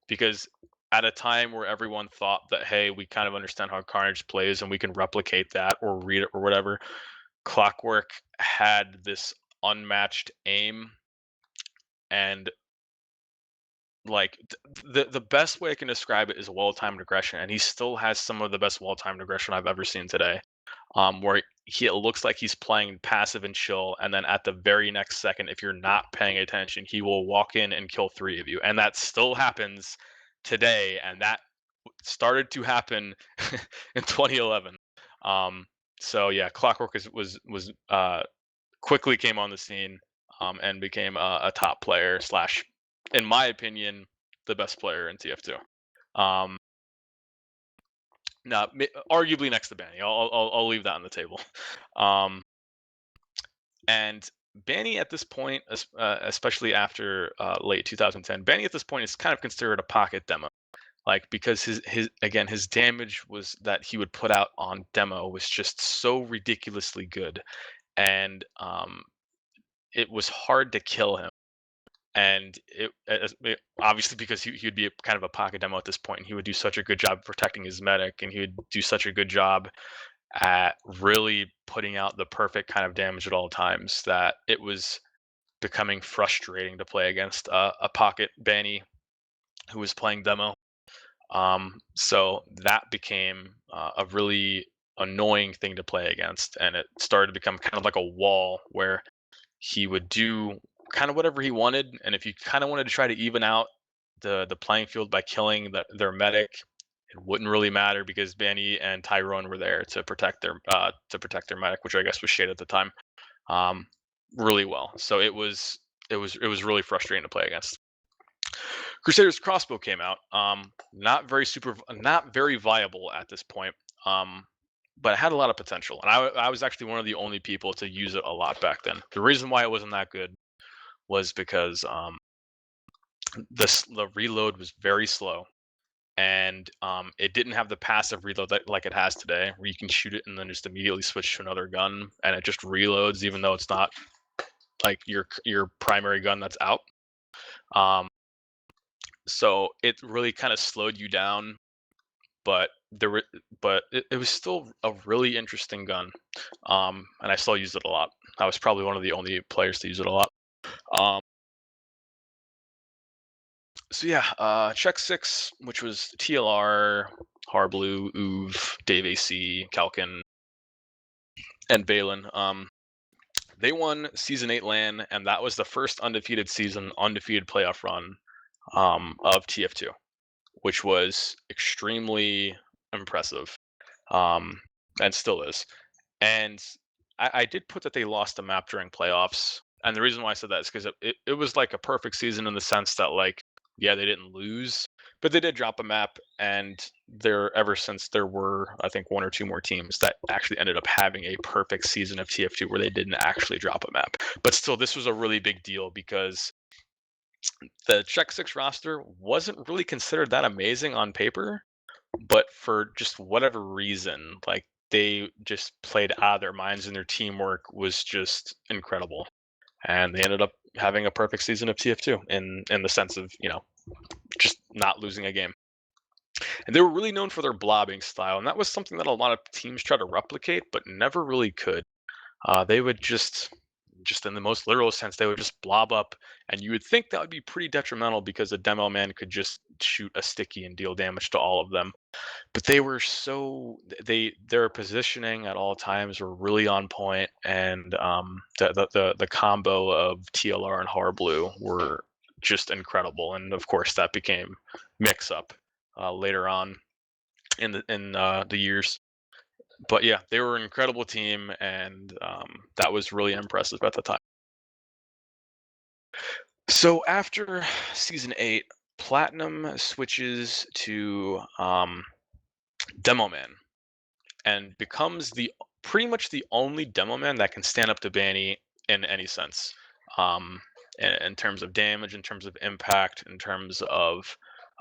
because at a time where everyone thought that, hey, we kind of understand how Carnage plays and we can replicate that or read it or whatever, Clockwerk had this unmatched aim, and like the best way I can describe it is well-timed aggression, and he still has some of the best well-timed aggression I've ever seen today. Where it looks like he's playing passive and chill, and then at the very next second, if you're not paying attention, he will walk in and kill 3 of you, and that still happens today, and that started to happen in 2011. So yeah, Clockwerk was quickly came on the scene, and became a top player / in my opinion, the best player in TF2. Now, arguably next to Banny. I'll leave that on the table. And Banny at this point, especially after late 2010, Banny at this point is kind of considered a pocket demo, like, because his damage was that he would put out on demo was just so ridiculously good, and it was hard to kill him. And it obviously, because he'd be kind of a pocket demo at this point, and he would do such a good job of protecting his medic, and he would do such a good job at really putting out the perfect kind of damage at all times, that it was becoming frustrating to play against a pocket Banny who was playing demo. So that became a really annoying thing to play against, and it started to become kind of like a wall where he would do kind of whatever he wanted, and if you kind of wanted to try to even out the playing field by killing their medic, it wouldn't really matter, because Banny and Tyrone were there to protect their medic, which I guess was Shade at the time, really well. So it was really frustrating to play against. Crusader's crossbow came out, not very viable at this point, but it had a lot of potential, and I was actually one of the only people to use it a lot back then. The reason why it wasn't that good was because the reload was very slow, and it didn't have the passive reload like it has today, where you can shoot it and then just immediately switch to another gun, and it just reloads even though it's not like your primary gun that's out. So it really kind of slowed you down, but it was still a really interesting gun, and I still use it a lot. I was probably one of the only players to use it a lot. So yeah, Check 6, which was TLR, Harblue, Uv, Dave AC, Kalkin, and Valen. They won Season 8 LAN, and that was the first undefeated playoff run of TF2, which was extremely impressive, and still is. And I did put that they lost the map during playoffs, and the reason why I said that is because it was like a perfect season in the sense that, like, yeah, they didn't lose, but they did drop a map, and ever since there were, I think, 1 or 2 more teams that actually ended up having a perfect season of TF2 where they didn't actually drop a map. But still, this was a really big deal, because the Check 6 roster wasn't really considered that amazing on paper, but for just whatever reason, like, they just played out of their minds, and their teamwork was just incredible. And they ended up having a perfect season of TF2 in the sense of, just not losing a game. And they were really known for their blobbing style, and that was something that a lot of teams try to replicate, but never really could. They would just in the most literal sense, they would just blob up, and you would think that would be pretty detrimental, because a demo man could just shoot a sticky and deal damage to all of them. But they were their positioning at all times were really on point, and the combo of TLR and Harblue were just incredible. And of course, that became Mix Up later on in the years. But yeah, they were an incredible team, and that was really impressive at the time. So after season 8, Platinum switches to Demo Man and becomes pretty much the only Demo Man that can stand up to Banny in any sense. In terms of damage, in terms of impact, in terms of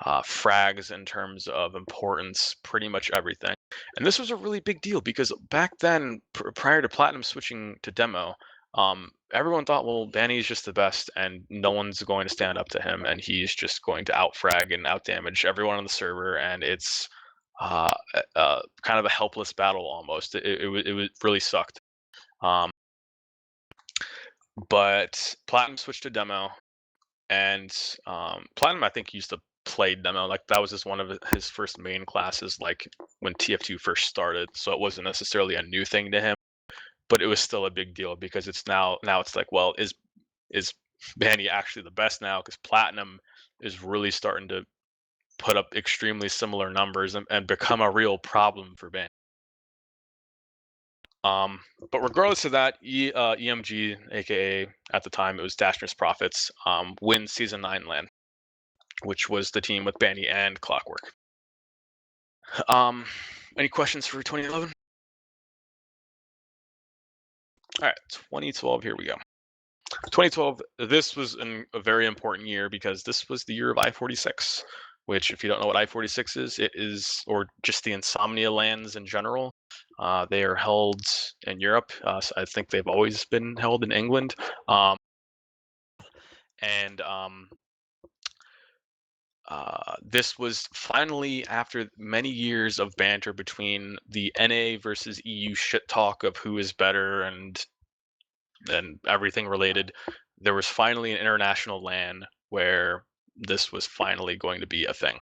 frags, in terms of importance, pretty much everything. And this was a really big deal because back then, prior to Platinum switching to Demo, everyone thought, well, Banny's just the best and no one's going to stand up to him and he's just going to outfrag and outdamage everyone on the server, and it's kind of a helpless battle almost. It really sucked. But Platinum switched to Demo, and Platinum I think used to play Demo. Like that was just one of his first main classes, like when TF2 first started. So it wasn't necessarily a new thing to him, but it was still a big deal because it's now it's like, well, is Banny actually the best now? Because Platinum is really starting to put up extremely similar numbers and become a real problem for Banny. But regardless of that, EMG, aka at the time it was Dashness Profits, wins Season 9 LAN, which was the team with Banny and Clockwerk. Any questions for 2011? All right, 2012, here we go. 2012, this was a very important year because this was the year of I-46, which if you don't know what I-46 is, it is, or just the Insomnia Lands in general. They are held in Europe. So I think they've always been held in England. This was finally, after many years of banter between the NA versus EU shit talk of who is better and everything related, there was finally an international LAN where this was finally going to be a thing.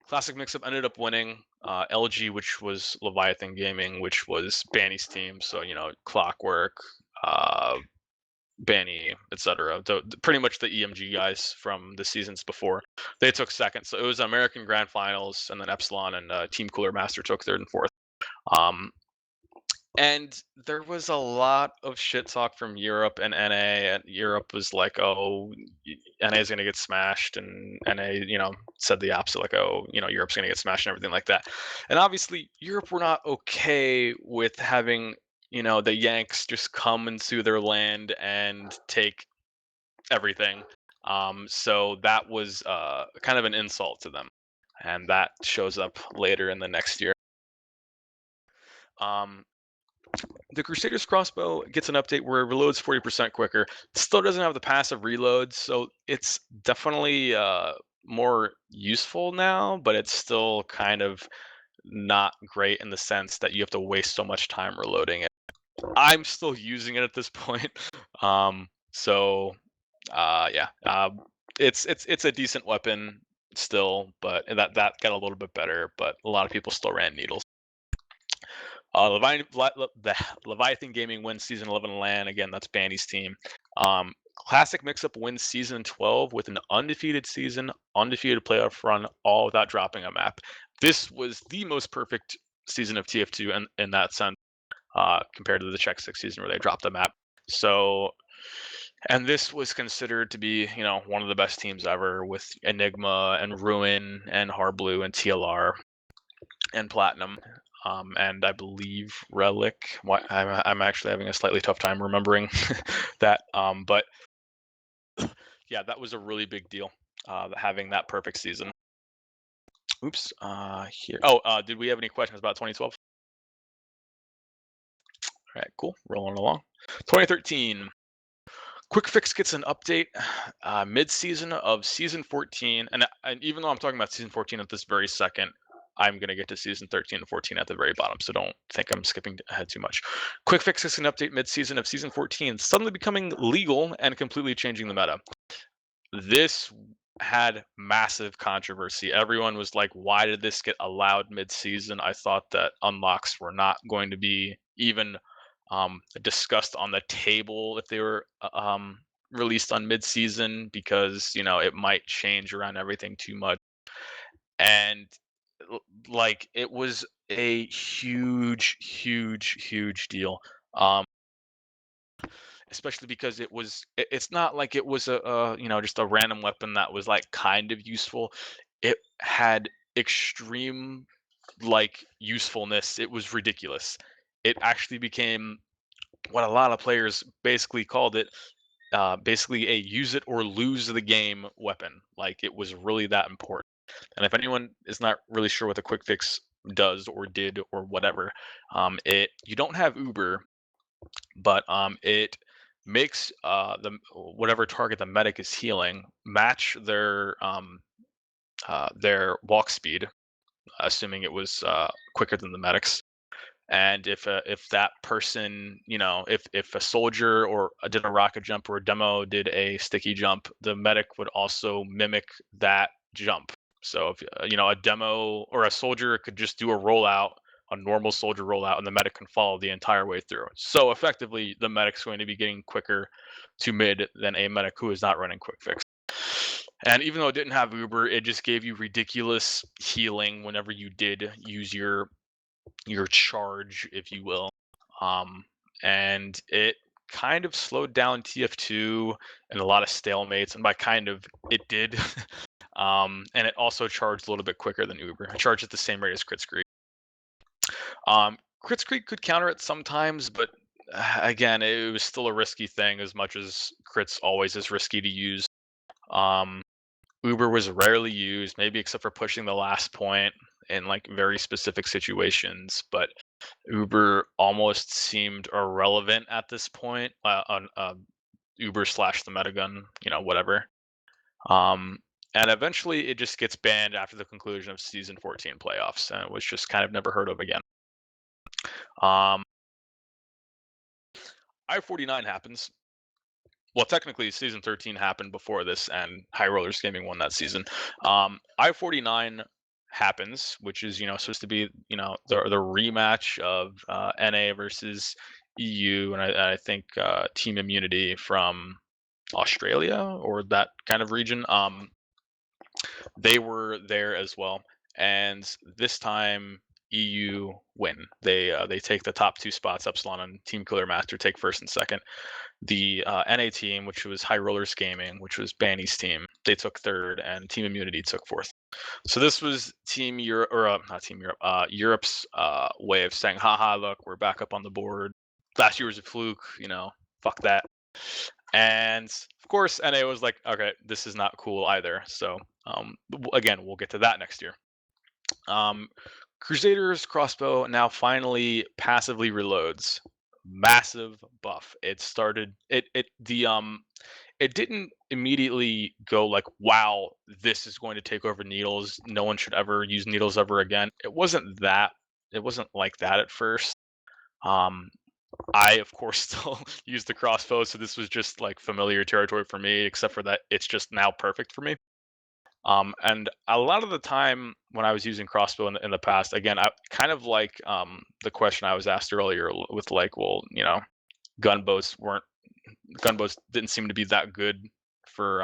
Classic Mix-Up ended up winning. LG, which was Leviathan Gaming, which was Banny's team, so Clockwerk, Banny, etc. Pretty much the EMG guys from the seasons before. They took second, so it was American Grand Finals, and then Epsilon and Team Cooler Master took third and fourth. And there was a lot of shit talk from Europe and NA, and Europe was like, oh, NA is going to get smashed, and NA, said the opposite, like, oh, Europe's going to get smashed and everything like that. And obviously, Europe were not okay with having, the Yanks just come into their land and take everything. So that was kind of an insult to them, and that shows up later in the next year. The Crusader's Crossbow gets an update where it reloads 40% quicker. It still doesn't have the passive reload, so it's definitely more useful now, but it's still kind of not great in the sense that you have to waste so much time reloading it. I'm still using it at this point. It's a decent weapon still, but that got a little bit better, but a lot of people still ran needles. Leviathan Gaming wins Season 11 LAN. Again, that's Bandy's team. Classic Mix-Up wins Season 12 with an undefeated season, undefeated playoff run, all without dropping a map. This was the most perfect season of TF2 in that sense, compared to the Czech 6 season where they dropped a map. So, and this was considered to be, one of the best teams ever with Enigma and Ruin and Harblue and TLR and Platinum. And I believe Relic. I'm actually having a slightly tough time remembering that. But yeah, that was a really big deal, having that perfect season. Oops. Here. Oh, did we have any questions about 2012? All right, cool. Rolling along. 2013. Quickfix gets an update mid-season of Season 14. And even though I'm talking about Season 14 at this very second, I'm going to get to Season 13 and 14 at the very bottom, so don't think I'm skipping ahead too much. Quickfix gets an update mid-season of Season 14, suddenly becoming legal and completely changing the meta. This had massive controversy. Everyone was like, why did this get allowed mid-season? I thought that unlocks were not going to be even discussed on the table if they were released on mid-season, because it might change around everything too much. And like, it was a huge, huge, huge deal. Especially because it's not like it was just a random weapon that was like kind of useful. It had extreme like usefulness. It was ridiculous. It actually became what a lot of players basically called it, basically a use it or lose the game weapon. Like, it was really that important. And if anyone is not really sure what the quick fix does or did or whatever, you don't have Uber, but it makes the whatever target the medic is healing match their walk speed, assuming it was quicker than the medics. And if that person, if a soldier or did a rocket jump or a demo did a sticky jump, the medic would also mimic that jump. So if a demo or a soldier could just do a normal soldier rollout, and the medic can follow the entire way through. So effectively, the medic's going to be getting quicker to mid than a medic who is not running quick fix. And even though it didn't have Uber, it just gave you ridiculous healing whenever you did use your charge, if you will. And it kind of slowed down TF2 and a lot of stalemates, and by kind of, it did. And it also charged a little bit quicker than Uber. It charged at the same rate as Crit Screed. Crit Screed could counter it sometimes, but again, it was still a risky thing, as much as Crit's always is risky to use. Uber was rarely used, maybe except for pushing the last point in like very specific situations, but Uber almost seemed irrelevant at this point. On Uber / the metagun, whatever. And eventually it just gets banned after the conclusion of season 14 playoffs, and it was just kind of never heard of again. I-49 happens. Well, technically, season 13 happened before this, and High Rollers Gaming won that season. I-49 happens, which is supposed to be the rematch of NA versus EU, and I think Team Immunity from Australia or that kind of region. They were there as well, and this time EU win. They take the top 2 spots. Epsilon and Team Killer Master take first and second. The NA team, which was High Rollers Gaming, which was Banny's team, they took third, and Team Immunity took fourth. So this was Team Europe, or not Team Europe, Europe's way of saying, haha, look, we're back up on the board. Last year was a fluke, fuck that. And of course, NA was like, okay, this is not cool either. So again, we'll get to that next year. Crusader's crossbow now finally passively reloads. Massive buff. It started it didn't immediately go like, wow, this is going to take over needles. No one should ever use needles ever again. It wasn't like that at first. I of course still use the crossbow, so this was just like familiar territory for me, except for that it's just now perfect for me. And a lot of the time when I was using crossbow in the past, again, I kind of like the question I was asked earlier with like, well, gunboats didn't seem to be that good for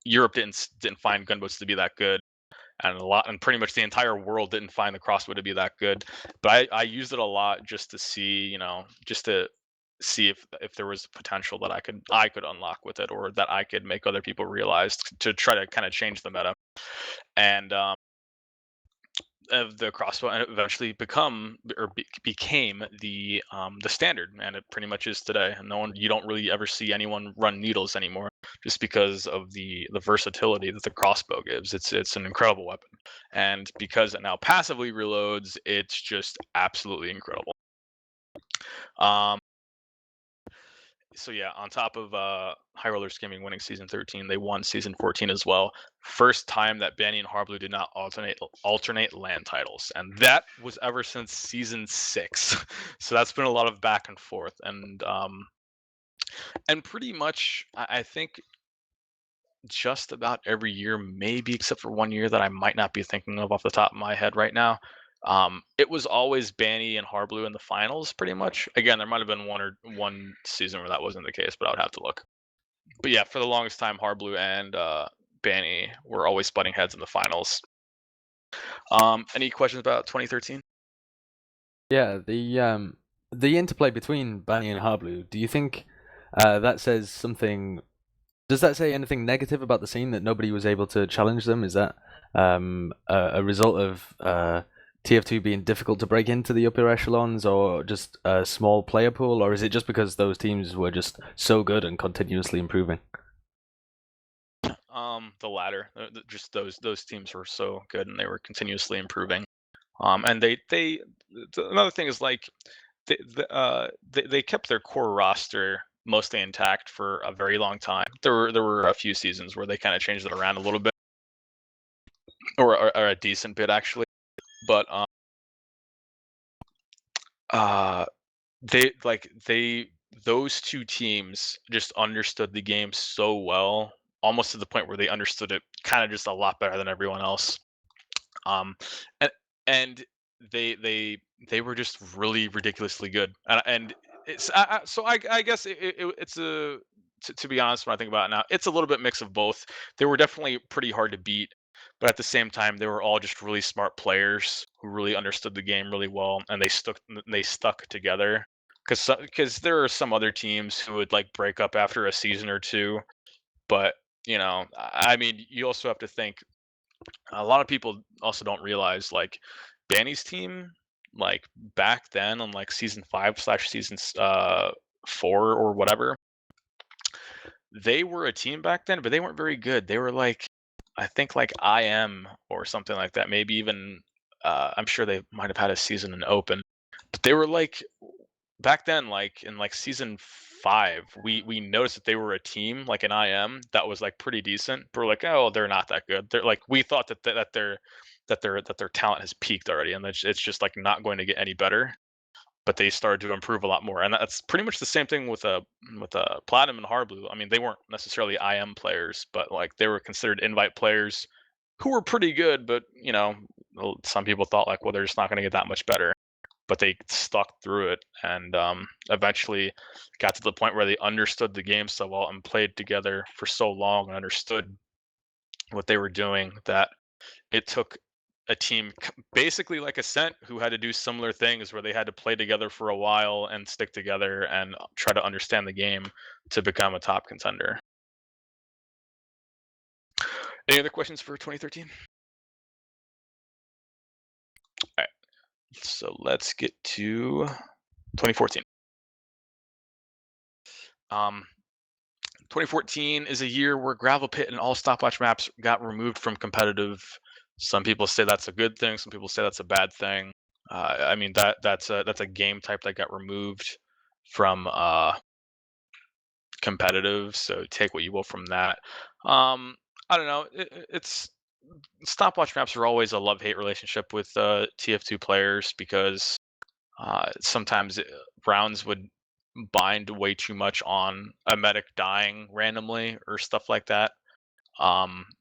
Europe didn't find gunboats to be that good, and pretty much the entire world didn't find the crossbow to be that good. But I used it a lot just to see, if there was potential that I could unlock with it, or that I could make other people realize, to try to kind of change the meta. And the crossbow eventually became the standard, and it pretty much is today. And you don't really ever see anyone run needles anymore, just because of the versatility that the crossbow gives. It's an incredible weapon, and because it now passively reloads, it's just absolutely incredible. So yeah, on top of High Rollers Gaming winning season 13, they won season 14 as well. First time that Banny and Harblue did not alternate land titles, and that was ever since season 6. So that's been a lot of back and forth, and pretty much I think just about every year, maybe except for 1 year that I might not be thinking of off the top of my head right now. It was always Banny and Harblue in the finals, pretty much. Again, there might have been one season where that wasn't the case, but I would have to look. But yeah, for the longest time, Harblue and Banny were always butting heads in the finals. Any questions about 2013? Yeah, the interplay between Banny and Harblue. Do you think that says something? Does that say anything negative about the scene that nobody was able to challenge them? Is that a result of TF2 being difficult to break into the upper echelons, or just a small player pool, or is it just because those teams were just so good and continuously improving? The latter. Just those teams were so good and they were continuously improving. And another thing is like they kept their core roster mostly intact for a very long time. There were a few seasons where they kind of changed it around a little bit, or a decent bit actually. But those two teams just understood the game so well, almost to the point where they understood it kind of just a lot better than everyone else. And and they were just really ridiculously good, and it's so I guess it's to be honest, when I think about it now, it's a little bit mix of both. They were definitely pretty hard to beat, but at the same time, they were all just really smart players who really understood the game really well, and they stuck together. Because there are some other teams who would like break up after a season or two, but I mean, you also have to think a lot of people also don't realize like Banny's team, like back then on like season 5/season 4 or whatever, they were a team back then, but they weren't very good. They were like, I think like IM or something like that. Maybe even I'm sure they might have had a season in open, but they were like back then, like in like season 5, we noticed that they were a team like an IM that was like pretty decent. But we're like, oh, they're not that good. They're like we thought that their talent has peaked already, and it's just like not going to get any better. But they started to improve a lot more, and that's pretty much the same thing with Platinum and Harblue. I mean, they weren't necessarily IM players, but like they were considered invite players who were pretty good. But some people thought like, well, they're just not going to get that much better, but they stuck through it and eventually got to the point where they understood the game so well and played together for so long and understood what they were doing that it took a team basically like Ascent who had to do similar things where they had to play together for a while and stick together and try to understand the game to become a top contender. Any other questions for 2013? All right, so let's get to 2014. 2014 is a year where Gravel Pit and all stopwatch maps got removed from competitive. Some people say that's a good thing. Some people say that's a bad thing. I mean that's a game type that got removed from competitive. So take what you will from that. I don't know. It's stopwatch maps are always a love-hate relationship with TF2 players because sometimes rounds would bind way too much on a medic dying randomly or stuff like that.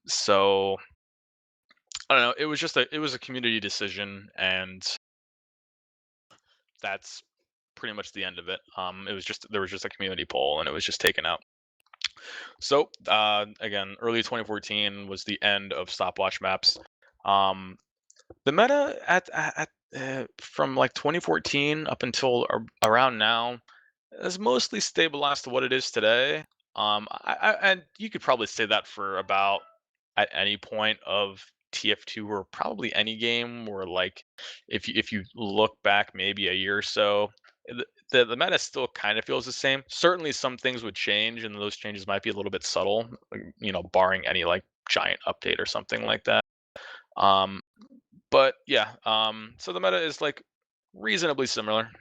So I don't know. It was a community decision, and that's pretty much the end of it. There was just a community poll, and it was just taken out. So again, early 2014 was the end of stopwatch maps. The meta from like 2014 up until around now has mostly stabilized to what it is today. And you could probably say that for about at any point of TF2 or probably any game where like if you look back maybe a year or so, the meta still kind of feels the same. Certainly some things would change and those changes might be a little bit subtle, barring any like giant update or something like that. Um, but yeah, so the meta is like reasonably similar.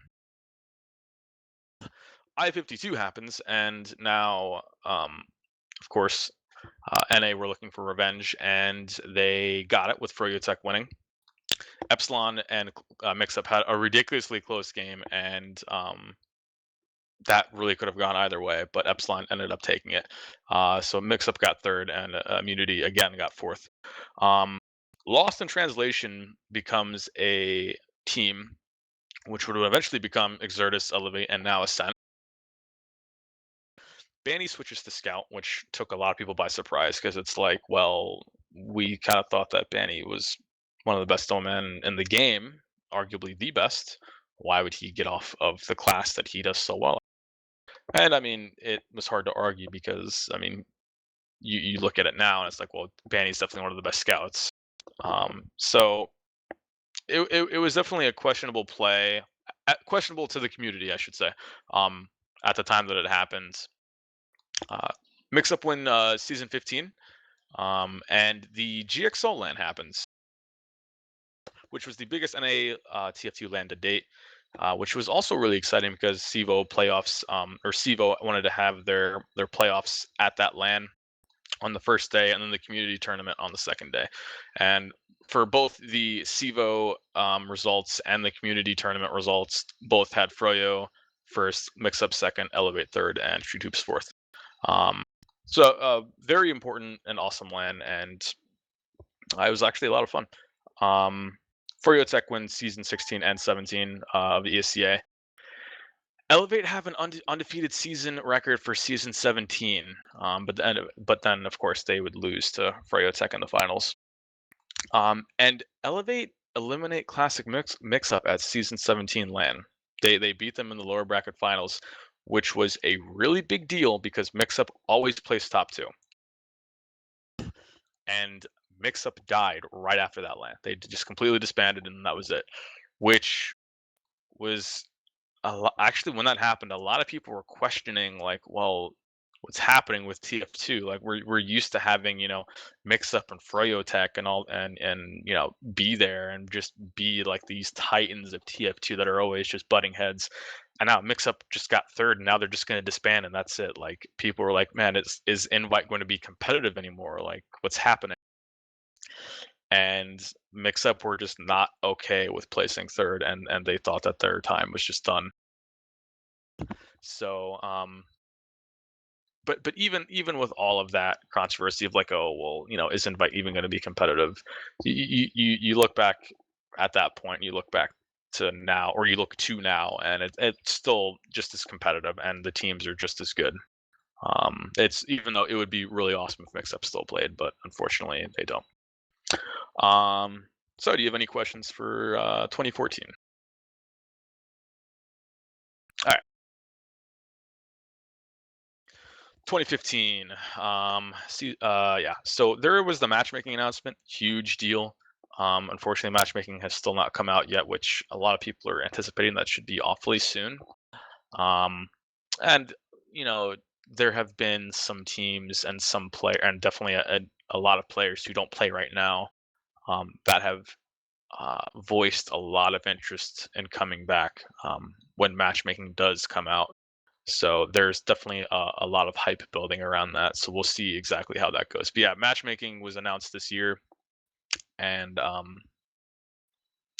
I-52 happens, and now, of course, NA were looking for revenge, and they got it with Frogotech winning. Epsilon and Mixup had a ridiculously close game, and that really could have gone either way, but Epsilon ended up taking it. So Mix-Up got third, and Immunity again got fourth. Lost in Translation becomes a team which would eventually become Exertus, Elevate, and now Ascent. Banny switches to Scout, which took a lot of people by surprise because it's like, well, we kind of thought that Banny was one of the best snowmen in the game, arguably the best. Why would he get off of the class that he does so well? And I mean, it was hard to argue because I mean, you look at it now and it's like, well, Banny's definitely one of the best scouts. So it was definitely a questionable play, questionable to the community, I should say. At the time that it happened, Mix-Up win season 15, and the GXO LAN happens, which was the biggest NA TF2 LAN to date. Which was also really exciting because CEVO playoffs, or CEVO wanted to have their playoffs at that LAN on the first day, and then the community tournament on the second day. And for both the CEVO results and the community tournament results, both had Froyo first, Mix-Up second, Elevate third, and ShootHoops fourth. So very important and awesome LAN, and it was actually a lot of fun. Froyo Tech wins season 16 and 17 of the ESCA. Elevate have an undefeated season record for season 17, but then of course they would lose to Froyo Tech in the finals. And Elevate eliminate Classic Mix-Up at season 17 LAN. They beat them in the lower bracket finals, which was a really big deal because Mix-Up always plays top 2. And Mix-Up died right after that LAN. They just completely disbanded, and that was it. Which was actually, when that happened, a lot of people were questioning, like, well, what's happening with TF2? Like, we're used to having, Mix-Up and Froyo Tech and all, and be there and just be like these titans of TF2 that are always just butting heads. And now Mix-Up just got third, and now they're just going to disband, and that's it. Like, people were like, man, is Invite going to be competitive anymore? Like, what's happening? And Mix-Up were just not okay with placing third, and they thought that their time was just done. So, but even with all of that controversy of like, oh well, is Invite even going to be competitive? You look back at that point, you look back to now, or you look to now, and it's still just as competitive, and the teams are just as good. It's, even though it would be really awesome if Mix-Up still played, but unfortunately they don't. So do you have any questions for 2014? All right. 2015. Yeah. So there was the matchmaking announcement. Huge deal. Unfortunately, matchmaking has still not come out yet, which a lot of people are anticipating that should be awfully soon. And there have been some teams and some player, and definitely a lot of players who don't play right now, that have voiced a lot of interest in coming back when matchmaking does come out. So there's definitely a lot of hype building around that. So we'll see exactly how that goes. But yeah, matchmaking was announced this year, and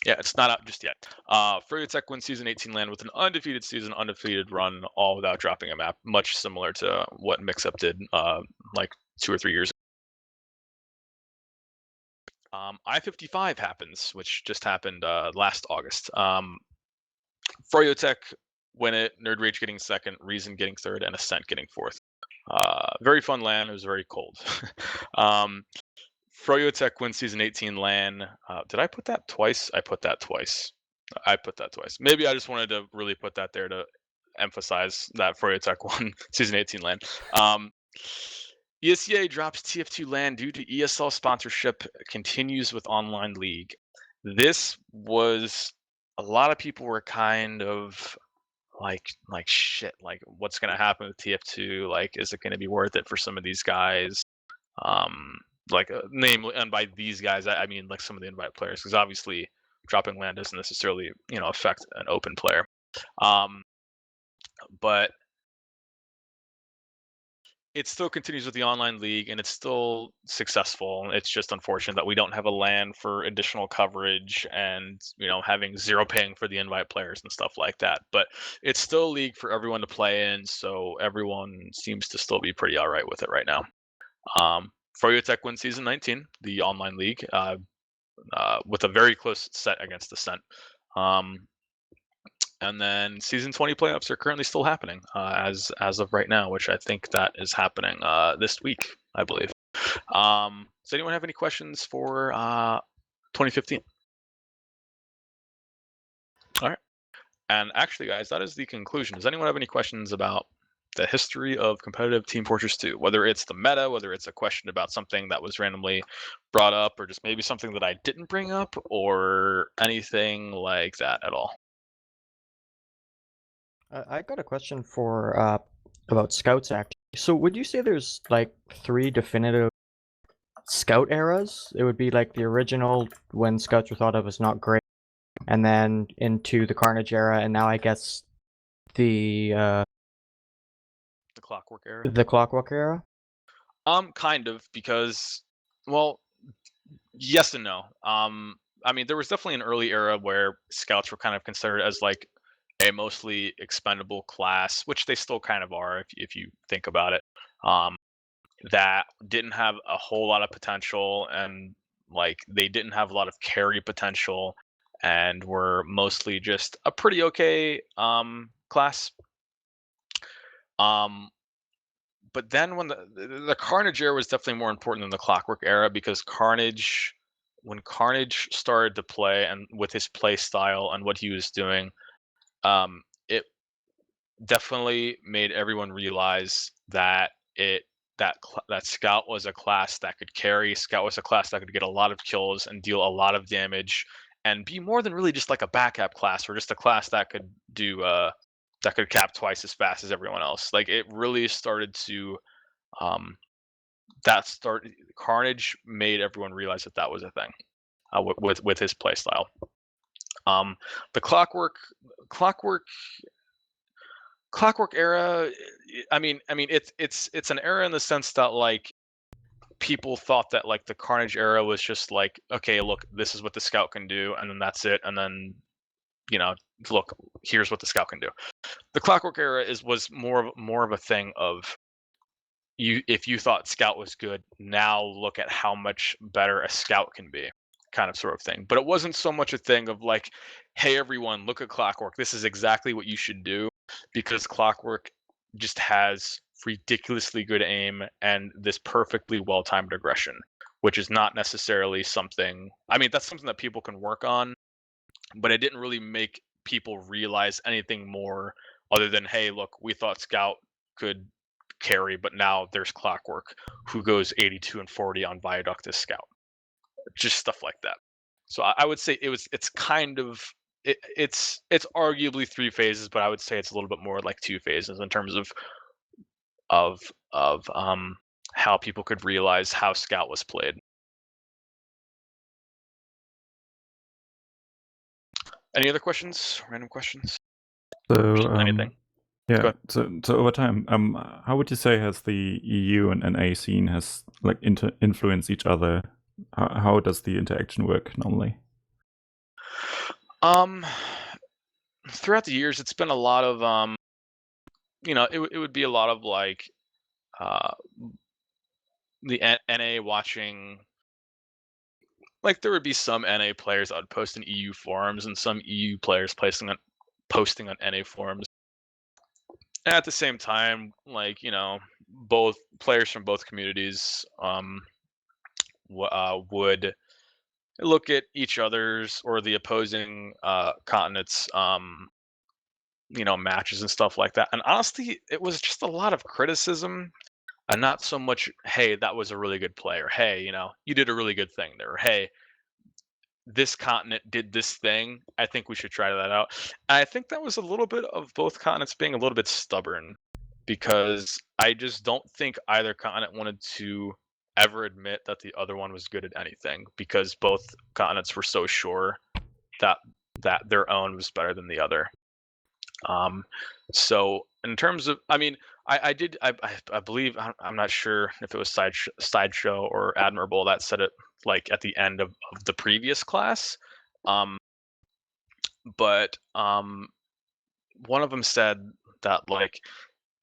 yeah, it's not out just yet. Froyo Tech wins season 18 LAN with an undefeated season, undefeated run, all without dropping a map, much similar to what Mix-Up did like 2 or 3 years ago. I-55 happens, which just happened last August. Froyo Tech win it, Nerd Rage getting second, Reason getting third, and Ascent getting fourth. Very fun LAN. It was very cold. Froyo Tech wins season 18 LAN. Did I put that twice? I put that twice. Maybe I just wanted to really put that there to emphasize that Froyo Tech won season 18 LAN. ESCA drops TF2 LAN due to ESL sponsorship, continues with online league. This was, a lot of people were kind of like shit, like what's going to happen with TF2? Like, is it going to be worth it for some of these guys? Namely, and by these guys, I mean like some of the Invite players, because obviously dropping LAN doesn't necessarily affect an open player. But it still continues with the online league, and it's still successful. It's just unfortunate that we don't have a LAN for additional coverage and, having zero ping for the invite players and stuff like that. But it's still a league for everyone to play in, so everyone seems to still be pretty all right with it right now. Froyo Tech wins Season 19, the online league, with a very close set against Descent. And then Season 20 playoffs are currently still happening as of right now, which I think that is happening this week, I believe. Does anyone have any questions for 2015? All right. And actually, guys, that is the conclusion. Does anyone have any questions about the history of competitive Team Fortress 2? Whether it's the meta, whether it's a question about something that was randomly brought up, or just maybe something that I didn't bring up, or anything like that at all? I got a question for about scouts actually. So would you say there's like 3 definitive scout eras? It would be like the original when scouts were thought of as not great, and then into the Carnage era, and now I guess the Clockwerk era. The Clockwerk era. Kind of, because, well, yes and no. I mean, there was definitely an early era where scouts were kind of considered as like a mostly expendable class, which they still kind of are if you think about it. That didn't have a whole lot of potential, and like they didn't have a lot of carry potential, and were mostly just a pretty okay class. But then when the Carnage era was definitely more important than the Clockwerk era, because when Carnage started to play and with his play style and what he was doing, it definitely made everyone realize that Scout was a class that could carry. Scout was a class that could get a lot of kills and deal a lot of damage, and be more than really just like a backup class, or just a class that could do that could cap twice as fast as everyone else. Like, it really started to Carnage made everyone realize that was a thing with his play style. The Clockwerk era, I mean it's an era in the sense that like people thought that like the Carnage era was just like, okay, look, this is what the Scout can do, and then that's it, and then look, here's what the Scout can do. The Clockwerk era was more of a thing of, if you thought Scout was good, now look at how much better a Scout can be, kind of sort of thing. But it wasn't so much a thing of like, hey everyone, look at Clockwerk, this is exactly what you should do, because Clockwerk just has ridiculously good aim and this perfectly well-timed aggression, which is not necessarily something, I mean, that's something that people can work on, but it didn't really make people realize anything more other than, hey, look, we thought Scout could carry, but now there's Clockwerk, who goes 82 and 40 on Viaduct as Scout. Just stuff like that. So I would say it's kind of, it's arguably 3 phases, but I would say it's a little bit more like 2 phases in terms of how people could realize how Scout was played. Any other questions? Random questions? So Anything? Yeah. So over time, how would you say has the EU and NA scene has like influenced each other? How does the interaction work normally? Throughout the years, it's been a lot of it would be a lot of like the NA watching. Like, there would be some NA players that would post in EU forums, and some EU players posting on NA forums. And at the same time, like, both players from both communities would look at each other's or the opposing continents matches and stuff like that. And honestly, it was just a lot of criticism, and not so much, hey, that was a really good play, or hey, you did a really good thing there, or hey, this continent did this thing, I think we should try that out. And I think that was a little bit of both continents being a little bit stubborn, because I just don't think either continent wanted to ever admit that the other one was good at anything, because both continents were so sure that their own was better than the other. So in terms of, I mean, I believe, I'm not sure if it was Sideshow or Admirable that said it like at the end of the previous class, but one of them said that like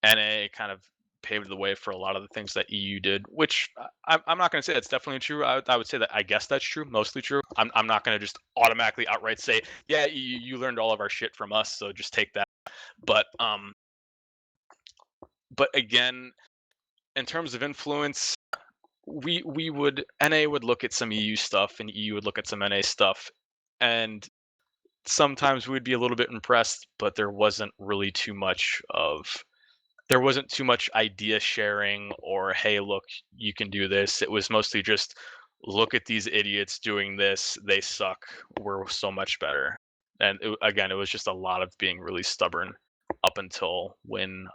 NA kind of paved the way for a lot of the things that EU did, which I'm not going to say that's definitely true. I would say that I guess that's true, mostly true. I'm not going to just automatically outright say, yeah, you learned all of our shit from us, so just take that. But again, in terms of influence, NA would look at some EU stuff and EU would look at some NA stuff, and sometimes we'd be a little bit impressed, but there wasn't too much idea sharing or, hey, look, you can do this. It was mostly just, look at these idiots doing this, they suck, we're so much better. And again, it was just a lot of being really stubborn up until when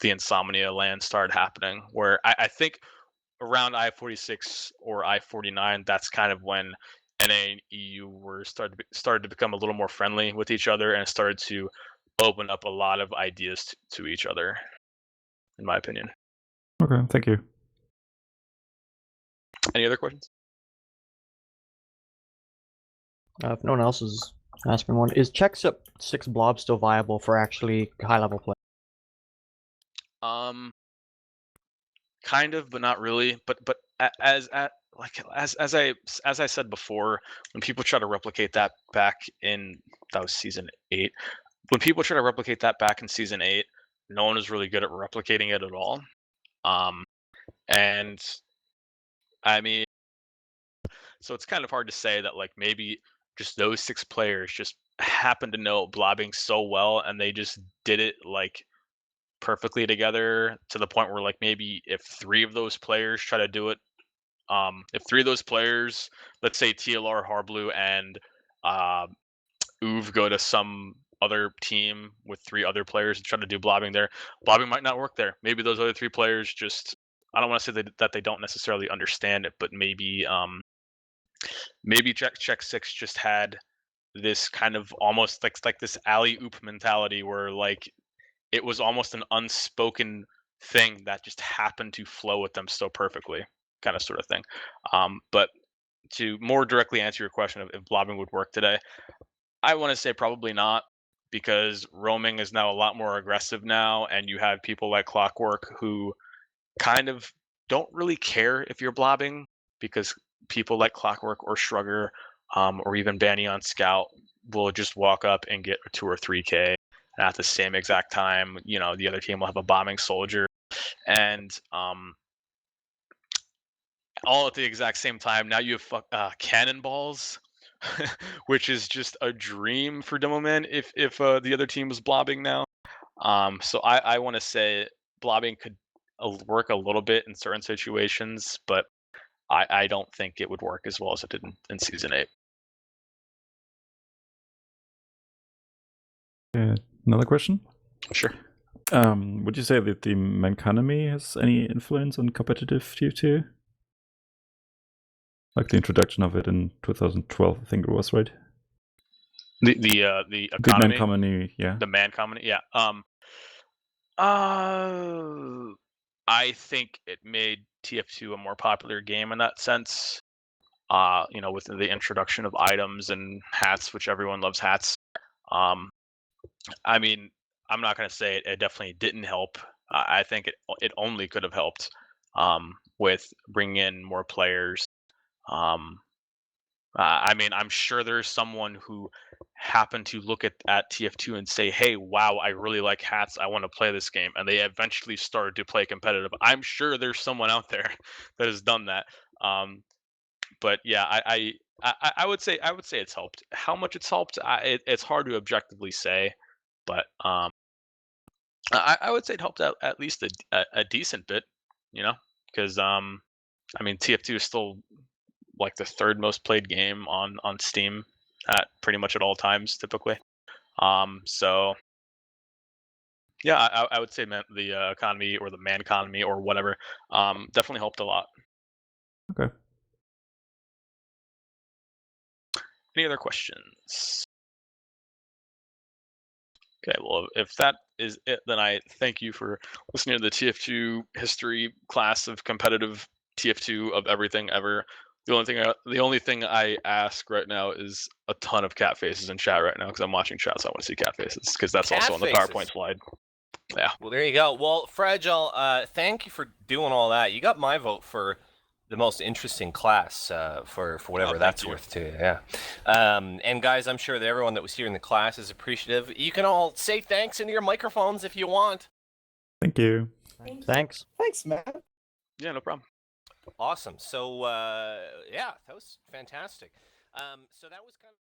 the Insomnia Lands started happening, where I think around I-46 or I-49, that's kind of when NA and EU were started to become a little more friendly with each other and started to open up a lot of ideas to each other, in my opinion. Okay, thank you. Any other questions? If no one else is asking one, is Check 6 Blob still viable for actually high-level play? Kind of, but not really. But as I said before, when people try to replicate that back in, that was season 8. When people try to replicate that back in season 8, no one was really good at replicating it at all. And I mean, so it's kind of hard to say that like maybe just those 6 players just happen to know blobbing so well and they just did it like perfectly together, to the point where like maybe if 3 of those players try to do it, if 3 of those players, let's say TLR, Harblue, and Uv go to some other team with 3 other players and try to do blobbing there, blobbing might not work there. Maybe those other 3 players just, I don't want to say that they don't necessarily understand it, but maybe Check 6 just had this kind of almost like this alley-oop mentality where like it was almost an unspoken thing that just happened to flow with them so perfectly, kind of sort of thing. But to more directly answer your question of if blobbing would work today, I want to say probably not, because roaming is now a lot more aggressive now, and you have people like Clockwerk who kind of don't really care if you're blobbing, because people like Clockwerk or Shrugger, or even Banny on Scout will just walk up and get a 2 or 3K. And at the same exact time, the other team will have a bombing soldier, and all at the exact same time. Now you have cannonballs, which is just a dream for Demoman if the other team was blobbing now. So I want to say blobbing could work a little bit in certain situations, but I don't think it would work as well as it did in season 8. Another question? Sure. Would you say that the Manconomy has any influence on competitive TF2? Like the introduction of it in 2012, I think it was, right? The economy. The Manconomy, yeah. The Manconomy, yeah. I think it made TF2 a more popular game in that sense. With the introduction of items and hats, which everyone loves hats. I mean, I'm not going to say it definitely didn't help. I think it only could have helped with bringing in more players. I mean, I'm sure there's someone who happened to look at TF2 and say, hey, wow, I really like hats, I want to play this game, and they eventually started to play competitive. I'm sure there's someone out there that has done that. But yeah, I would say it's helped. How much it's helped, it's hard to objectively say, but I would say it helped out at least a decent bit, because I mean, TF2 is still like the 3rd most played game on Steam at pretty much at all times typically. So yeah, I would say the economy or the Manconomy or whatever definitely helped a lot. Okay. Any other questions? Okay, well, if that is it, then I thank you for listening to the TF2 history class of competitive TF2 of everything ever. The only thing I ask right now is a ton of cat faces in chat right now because I'm watching chat, so I want to see cat faces because that's Cat also on the faces. PowerPoint slide. Yeah. Well, there you go. Well, Fragile, thank you for doing all that. You got my vote for the most interesting class for whatever thank that's you. worth to you. Yeah. And guys, I'm sure that everyone that was here in the class is appreciative. You can all say thanks into your microphones if you want. Thank you. Thanks. Thanks, Matt. Yeah, no problem. Awesome. So, yeah, that was fantastic. So that was kind of...